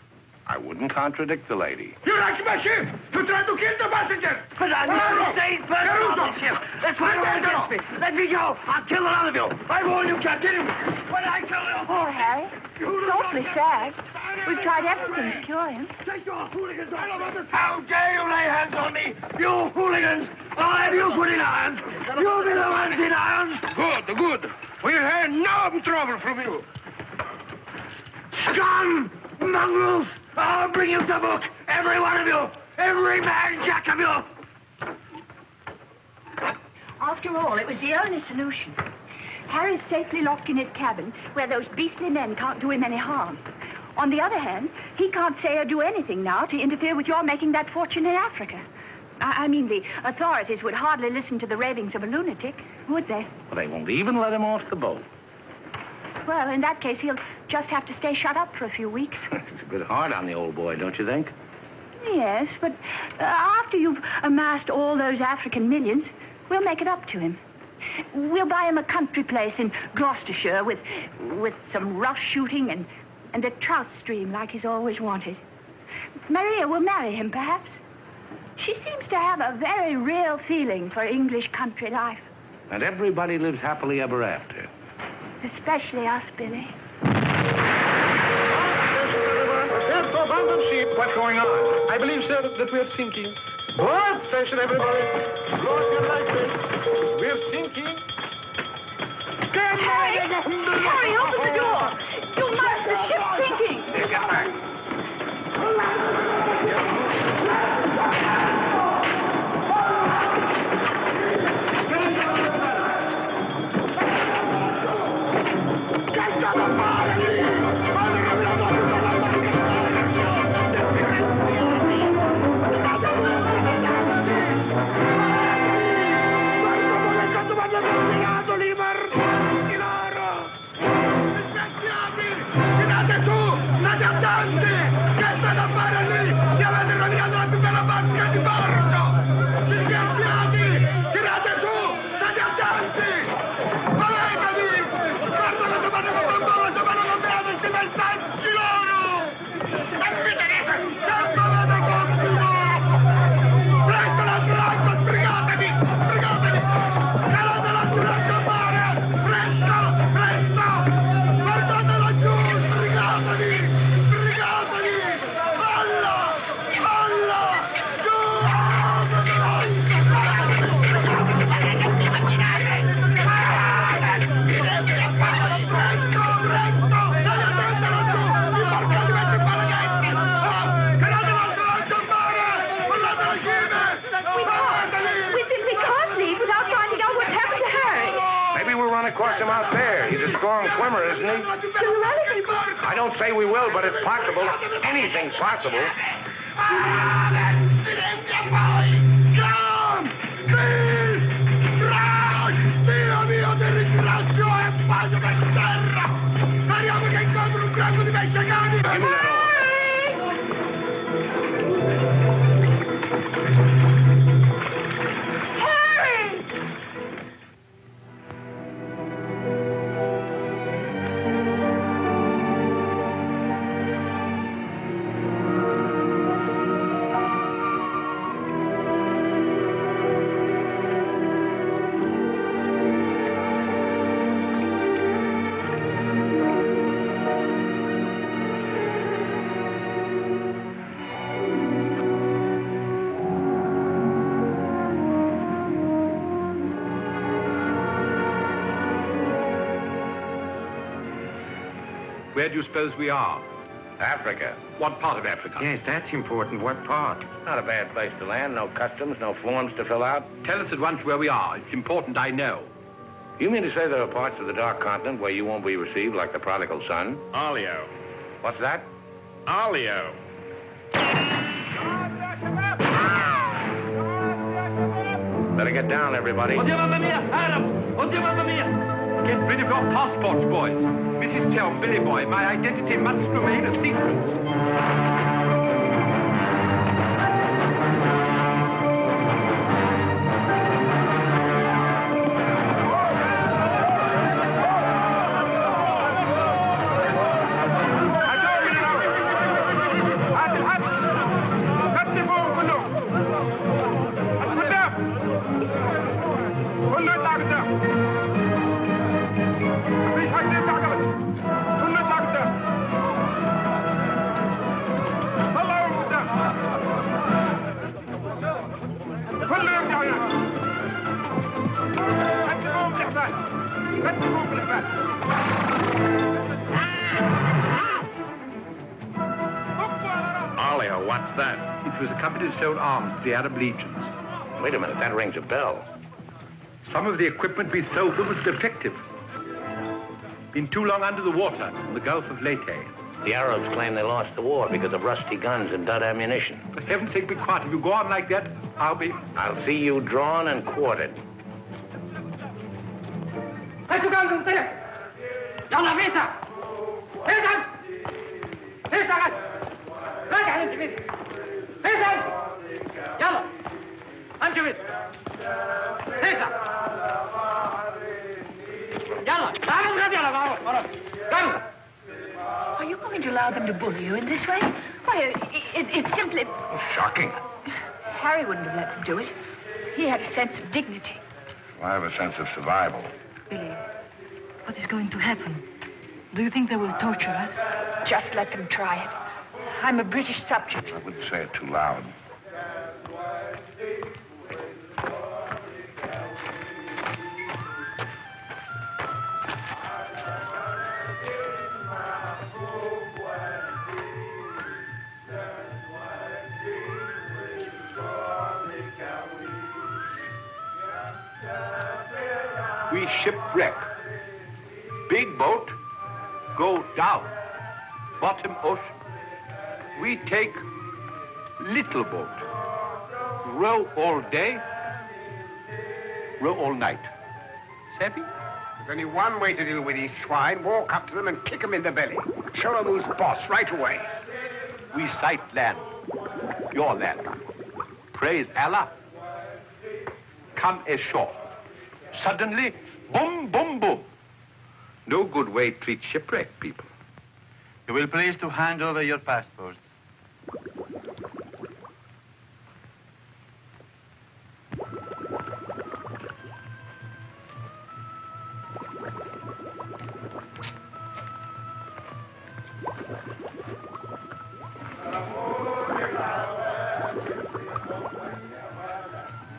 I wouldn't contradict the lady. You wrecked my ship! You tried to kill the passengers! But I never stayed first on the ship. That's why you're against me. Let me go. I'll kill a lot of you. I warn you, Captain. When I kill you... Poor Harry. It's awfully sad. We've tried everything to cure him. Take your hooligans off. How dare you lay hands on me? You hooligans. I'll have you put in irons. You'll be the ones in irons. Good, good. We'll have no trouble from you. Scum! Mongrels! I'll bring you to book. Every one of you. Every man jack of you. After all, it was the only solution. Harry's safely locked in his cabin, where those beastly men can't do him any harm. On the other hand, he can't say or do anything now to interfere with your making that fortune in Africa. I mean, the authorities would hardly listen to the ravings of a lunatic, would they? Well, they won't even let him off the boat. Well, in that case, he'll just have to stay shut up for a few weeks. It's a bit hard on the old boy, don't you think? Yes, but after you've amassed all those African millions, we'll make it up to him. We'll buy him a country place in Gloucestershire with some rough shooting and a trout stream like he's always wanted. Maria will marry him, perhaps. She seems to have a very real feeling for English country life. And everybody lives happily ever after. Especially us, Billy. There's the abandoned ship. What's going on? I believe, sir, that we're sinking. What? Station, everybody. Broken like this. We're sinking. Harry! Harry, open the door! You must! The ship's sinking! Get back. Across him out there. He's a strong swimmer, isn't he? I don't say we will, but it's possible. Anything's possible. Dio mio, ti ringrazio e pace per terra! Speriamo che incontri un branco di messicani! Harry! Where do you suppose we are? Africa. What part of Africa? Yes, that's important. What part? Not a bad place to land. No customs, no forms to fill out. Tell us at once where we are. It's important I know. You mean to say there are parts of the Dark Continent where you won't be received like the prodigal son? Alio. What's that? Alio. Better get down, everybody. Oddio, mamma mia! Adams! Oddio, mamma mia! Get rid of your passports, boys. Mrs. Chelm, Billy Boy, my identity must remain a secret. Alio, what's that? It was a company that sold arms to the Arab legions. Wait a minute, that rings a bell. Some of the equipment we sold them was defective. Been too long under the water in the Gulf of Leyte. The Arabs claim they lost the war because of rusty guns and dud ammunition. For heaven's sake, be quiet. If you go on like that, I'll see you drawn and quartered. يلا فيتا فيتا فيتا راجع انت فيتا فيتا يلا امشي فيتا فيتا يلا تعال الغد يلا Are you going to allow them to bully you in this way? Why, it's simply... Shocking. Harry wouldn't have let them do it. He had a sense of dignity. I have a sense of survival. Billy, what is going to happen? Do you think they will torture us? Just let them try it. I'm a British subject. I wouldn't say it too loud. We shipwreck. Big boat, go down. Bottom ocean. We take little boat. Row all day, row all night. Savvy? There's only one way to deal with these swine. Walk up to them and kick them in the belly. Show them who's boss right away. We sight land. Your land. Praise Allah. Come ashore. Suddenly, boom, boom, boom. No good way to treat shipwrecked people. You will please to hand over your passports.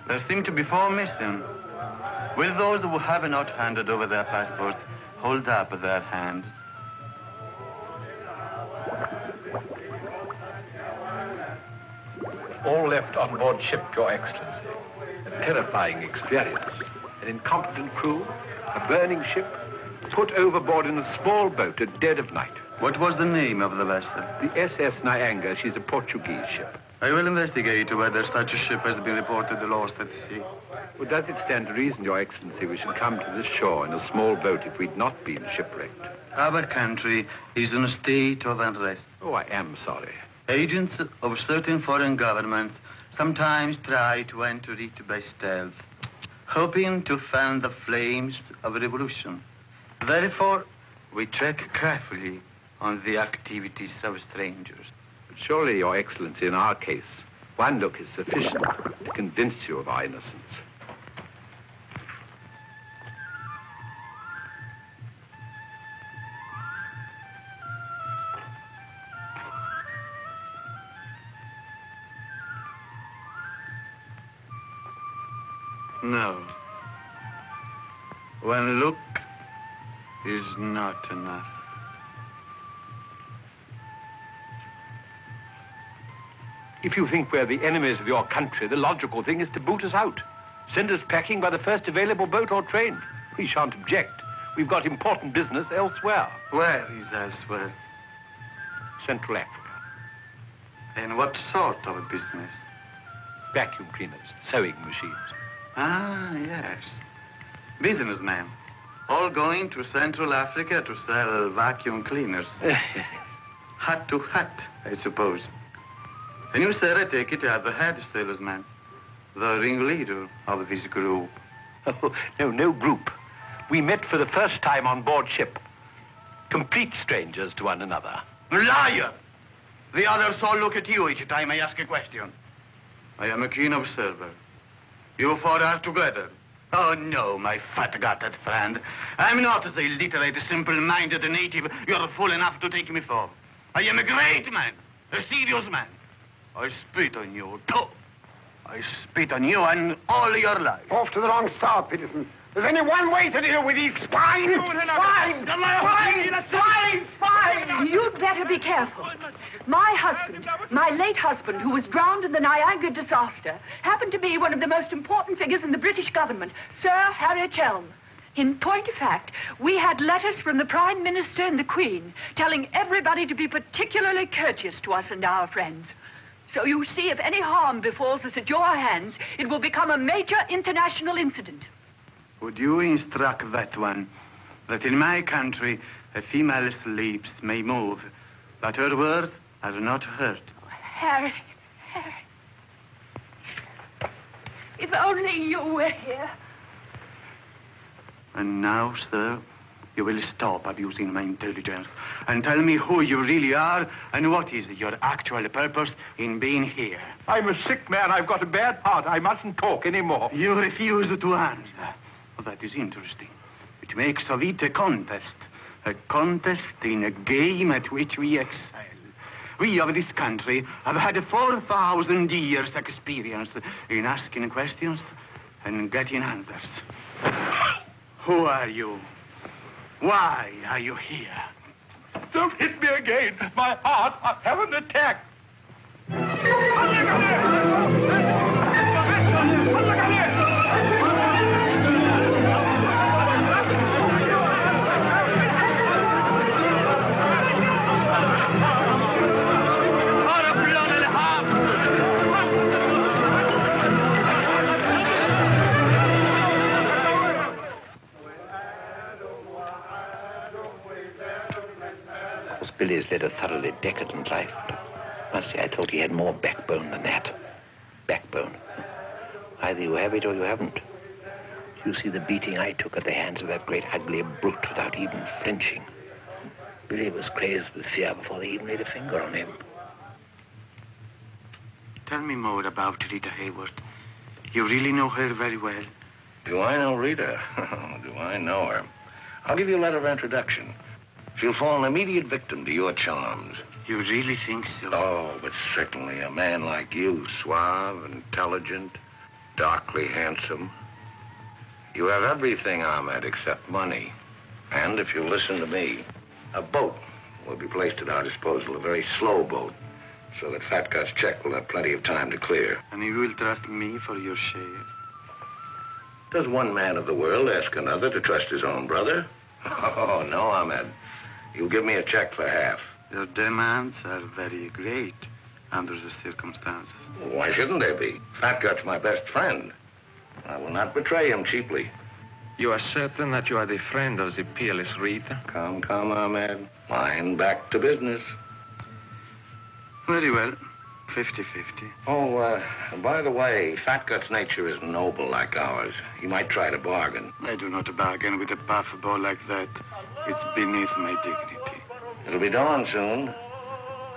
There seem to be 4 missing. Will those who have not handed over their passports hold up their hands? All left on board ship, Your Excellency. A terrifying experience. An incompetent crew, a burning ship, put overboard in a small boat at dead of night. What was the name of the vessel? The SS Nyanga. She's a Portuguese ship. I will investigate whether such a ship has been reported lost at sea. Well, does it stand to reason, Your Excellency, we should come to this shore in a small boat if we'd not been shipwrecked? Our country is in a state of unrest. Oh, I am sorry. Agents of certain foreign governments sometimes try to enter it by stealth, hoping to fan the flames of revolution. Therefore, we check carefully on the activities of strangers. But surely, Your Excellency, in our case, one look is sufficient to convince you of our innocence. No. One look is not enough. If you think we're the enemies of your country, the logical thing is to boot us out. Send us packing by the first available boat or train. We shan't object. We've got important business elsewhere. Where is elsewhere? Central Africa. And what sort of a business? Vacuum cleaners, sewing machines. Ah, yes. Businessmen. All going to Central Africa to sell vacuum cleaners. Hat to hat, I suppose. And you, sir, I take it, are the head salesman, the ringleader of this group. Oh, no group. We met for the first time on board ship. Complete strangers to one another. Liar! The others all look at you each time I ask a question. I am a keen observer. You four are together. Oh, no, my fat-gutted friend. I'm not the illiterate, simple-minded native you're fool enough to take me for. I am a great man, a serious man. I spit on you, too. I spit on you and all your life. Off to the wrong start, Peterson. There's only one way to deal with these swine! Swine! You'd better be careful. My husband, my late husband, who was drowned in the Niagara disaster, happened to be one of the most important figures in the British government, Sir Harry Chelm. In point of fact, we had letters from the Prime Minister and the Queen telling everybody to be particularly courteous to us and our friends. So you see, if any harm befalls us at your hands, it will become a major international incident. Would you instruct that one that in my country a female slave may move, but her words are not heard? Harry. If only you were here. And now, sir, you will stop abusing my intelligence and tell me who you really are and what is your actual purpose in being here. I'm a sick man. I've got a bad heart. I mustn't talk anymore. You refuse to answer. Well, that is interesting. It makes of it a contest in a game at which we excel. We of this country have had 4,000 years' experience in asking questions and getting answers. Who are you? Why are you here? Don't hit me again. My heart. I have an attack. Billy's led a thoroughly decadent life. Must say, I thought he had more backbone than that. Backbone. Either you have it or you haven't. You see the beating I took at the hands of that great ugly brute without even flinching. Billy was crazed with fear before they even laid a finger on him. Tell me more about Rita Hayworth. You really know her very well. Do I know Rita? Do I know her? I'll give you a letter of introduction. She'll fall an immediate victim to your charms. You really think so? Oh, but certainly a man like you, suave, intelligent, darkly handsome. You have everything, Ahmed, except money. And if you'll listen to me, a boat will be placed at our disposal, a very slow boat, so that Fat Gut's check will have plenty of time to clear. And you will trust me for your share? Does one man of the world ask another to trust his own brother? Oh, no, Ahmed. You'll give me a check for half. Your demands are very great under the circumstances. Why shouldn't they be? Fat Gut's my best friend. I will not betray him cheaply. You are certain that you are the friend of the peerless Rita? Come, Ahmed. Mind back to business. Very well. 50-50. Oh, by the way, Fat Gut's nature is noble like ours. He might try to bargain. I do not bargain with a puffball like that. It's beneath my dignity. It'll be dawn soon.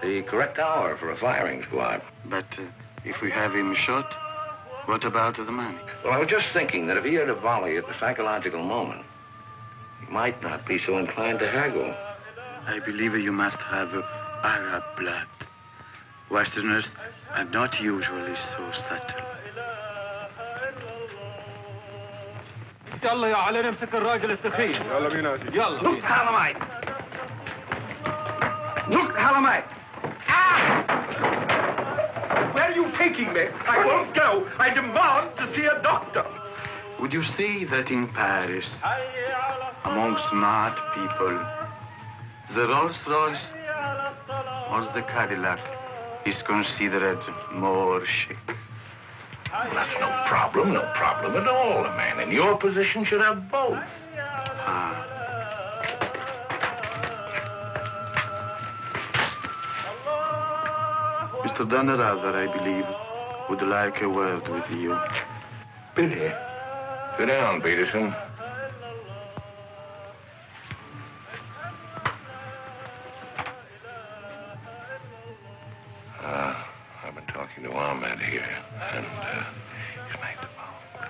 The correct hour for a firing squad. But if we have him shot, what about the money? Well, I was just thinking that if he heard a volley at the psychological moment, he might not be so inclined to haggle. I believe you must have Arab blood. Westerners are not usually so subtle. يلا يا علي نمسك الراجل السخين. يلا بينا. يلا. Look, Halamite. Look, Halamite. shaking me. I won't go. I demand to see a doctor. Would you say that in Paris, among smart people, the Rolls-Royce or the Cadillac is considered more chic? Well, that's no problem at all. A man in your position should have both. Mr. Dannerather, I believe, would like a word with you. Billy, sit down, Peterson. I've been talking to Ahmed here, and he's made the phone.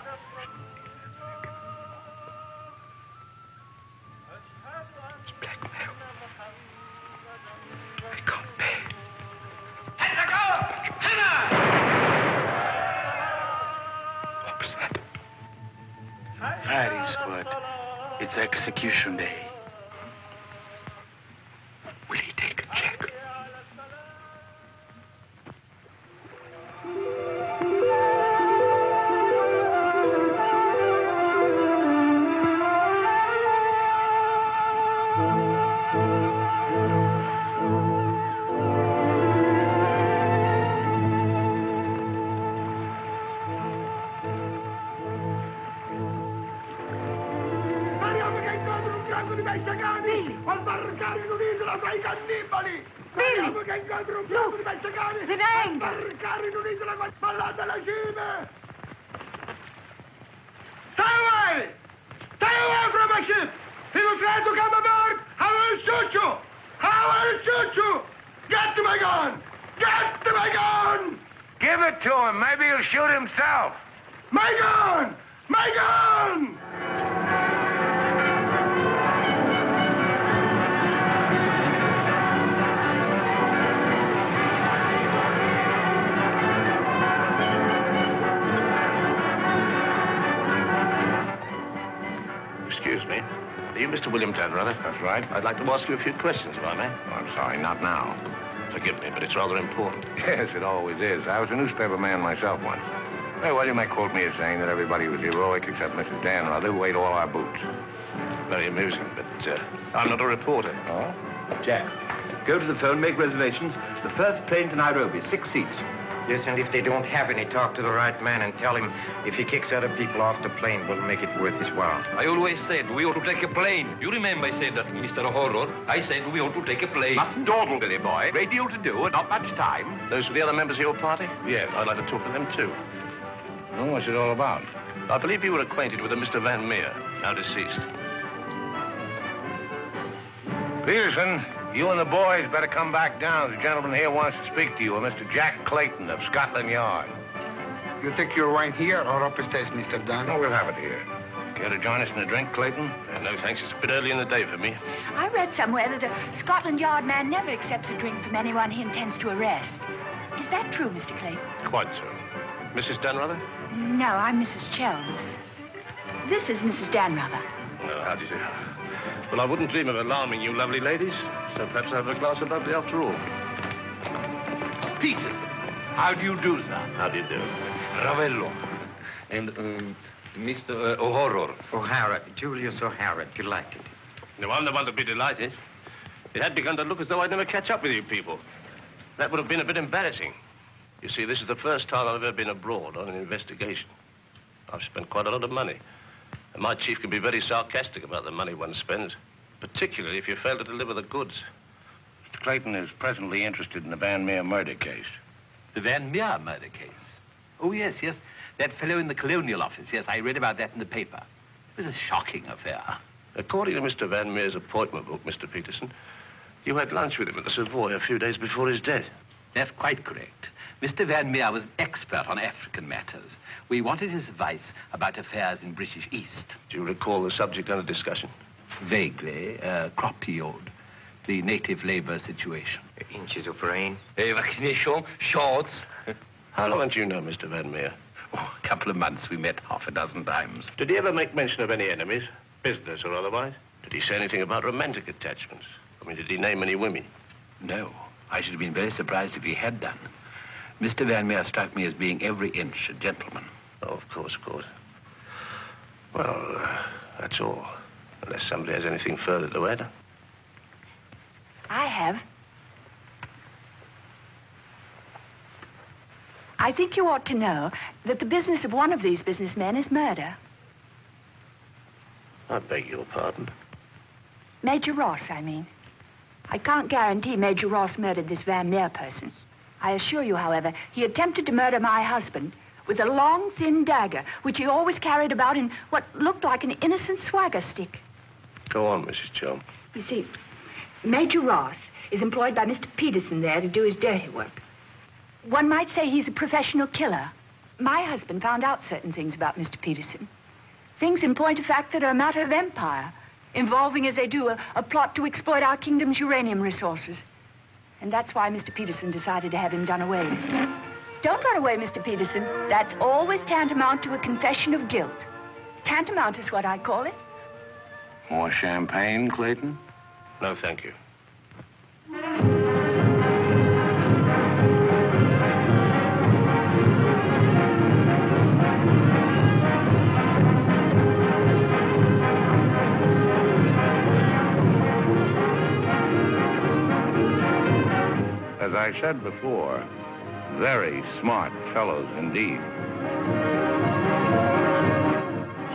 It's blackmail. I can't pay. What was that? Paris, what? It's execution day. Will he take a check? I'd like to ask you a few questions, if I may. Oh, I'm sorry, not now. Forgive me, but it's rather important. Yes, it always is. I was a newspaper man myself once. Hey, well, you may quote me as saying that everybody was heroic except Mrs. Danrother, who ate all our boots. Very amusing, but I'm not a reporter. Oh? Jack, go to the phone, make reservations. The first plane to Nairobi, 6 seats. Yes, and if they don't have any, talk to the right man and tell him if he kicks other people off the plane, we'll make it worth his while. I always said we ought to take a plane. You remember I said that, Mr. Horror. I said we ought to take a plane. Mustn't dawdle, Billy boy. Great deal to do and not much time. Those are the other members of your party? Yes, I'd like to talk to them too. Well, what's it all about? I believe you were acquainted with a Mr. Van Meer, now deceased. Peterson, you and the boys better come back down. The gentleman here wants to speak to you, a Mr. Jack Clayton of Scotland Yard. You take your wine here or upstairs, Mr. Dunn? No, we'll have it here. Care to join us in a drink, Clayton? No, thanks. It's a bit early in the day for me. I read somewhere that a Scotland Yard man never accepts a drink from anyone he intends to arrest. Is that true, Mr. Clayton? Quite so. Mrs. Danrother? No, I'm Mrs. Chelm. This is Mrs. Danrother. Oh, how do you do? Well, I wouldn't dream of alarming you lovely ladies, so perhaps I'll have a glass of bubbly after all. Peterson. How do you do, sir? How do you do? Ravello. And, Mr. O'Horror. O'Hara, Julius O'Hara, delighted. No, I'm the one to be delighted. It had begun to look as though I'd never catch up with you people. That would have been a bit embarrassing. You see, this is the first time I've ever been abroad on an investigation. I've spent quite a lot of money. And my chief can be very sarcastic about the money one spends, particularly if you fail to deliver the goods. Mr. Clayton is presently interested in the Van Meer murder case. The Van Meer murder case? Oh, yes. That fellow in the Colonial Office. Yes, I read about that in the paper. It was a shocking affair. According to Mr. Van Meer's appointment book, Mr. Peterson, you had lunch with him at the Savoy a few days before his death. That's quite correct. Mr. Van Meer was an expert on African matters. We wanted his advice about affairs in British East. Do you recall the subject under discussion? Vaguely. Crop yield. The native labor situation. Inches of rain. Vaccination, shorts. How long do you know Mr. Van Meer? Oh, a couple of months. We met half a dozen times. Did he ever make mention of any enemies, business or otherwise? Did he say anything about romantic attachments? I mean, did he name any women? No. I should have been very surprised if he had done. Mr. Van Meer struck me as being every inch a gentleman. Oh, of course. Well, that's all. Unless somebody has anything further to add. I have. I think you ought to know that the business of one of these businessmen is murder. I beg your pardon. Major Ross, I mean. I can't guarantee Major Ross murdered this Van Meer person. I assure you, however, he attempted to murder my husband with a long, thin dagger, which he always carried about in what looked like an innocent swagger stick. Go on, Mrs. Chelm. You see, Major Ross is employed by Mr. Peterson there to do his dirty work. One might say he's a professional killer. My husband found out certain things about Mr. Peterson. Things, in point of fact, that are a matter of empire, involving, as they do, a plot to exploit our kingdom's uranium resources. And that's why Mr. Peterson decided to have him done away with. Don't run away, Mr. Peterson. That's always tantamount to a confession of guilt. Tantamount is what I call it. More champagne, Clayton? No, thank you. As I said before, very smart fellows indeed.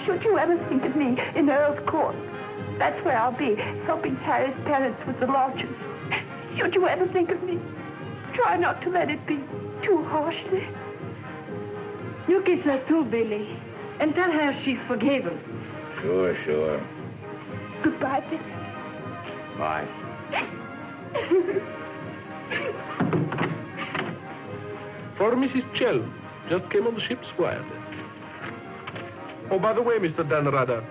Should you ever think of me in Earl's Court, that's where I'll be, helping Harry's parents with the lodgers. Should you ever think of me, try not to let it be too harshly. You kiss her too, Billy, and tell her she's forgiven. Sure. Goodbye, Billy. Bye. For Mrs. Chelm, just came on the ship's wireless. Oh, by the way, Mr. Dan Rudder,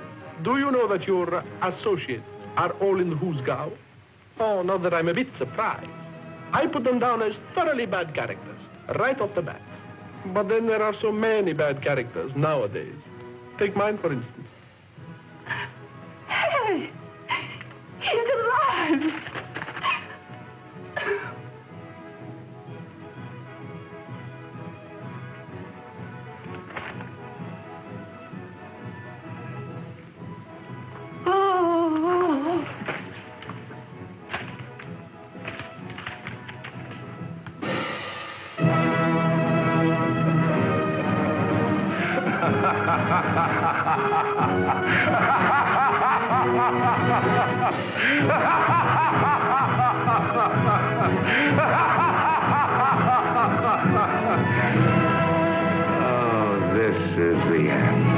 do you know that your associates are all in the Hoosgow? Oh, not that I'm a bit surprised. I put them down as thoroughly bad characters, right off the bat. But then there are so many bad characters nowadays. Take mine, for instance. Harry! He's alive! Oh, this is the end.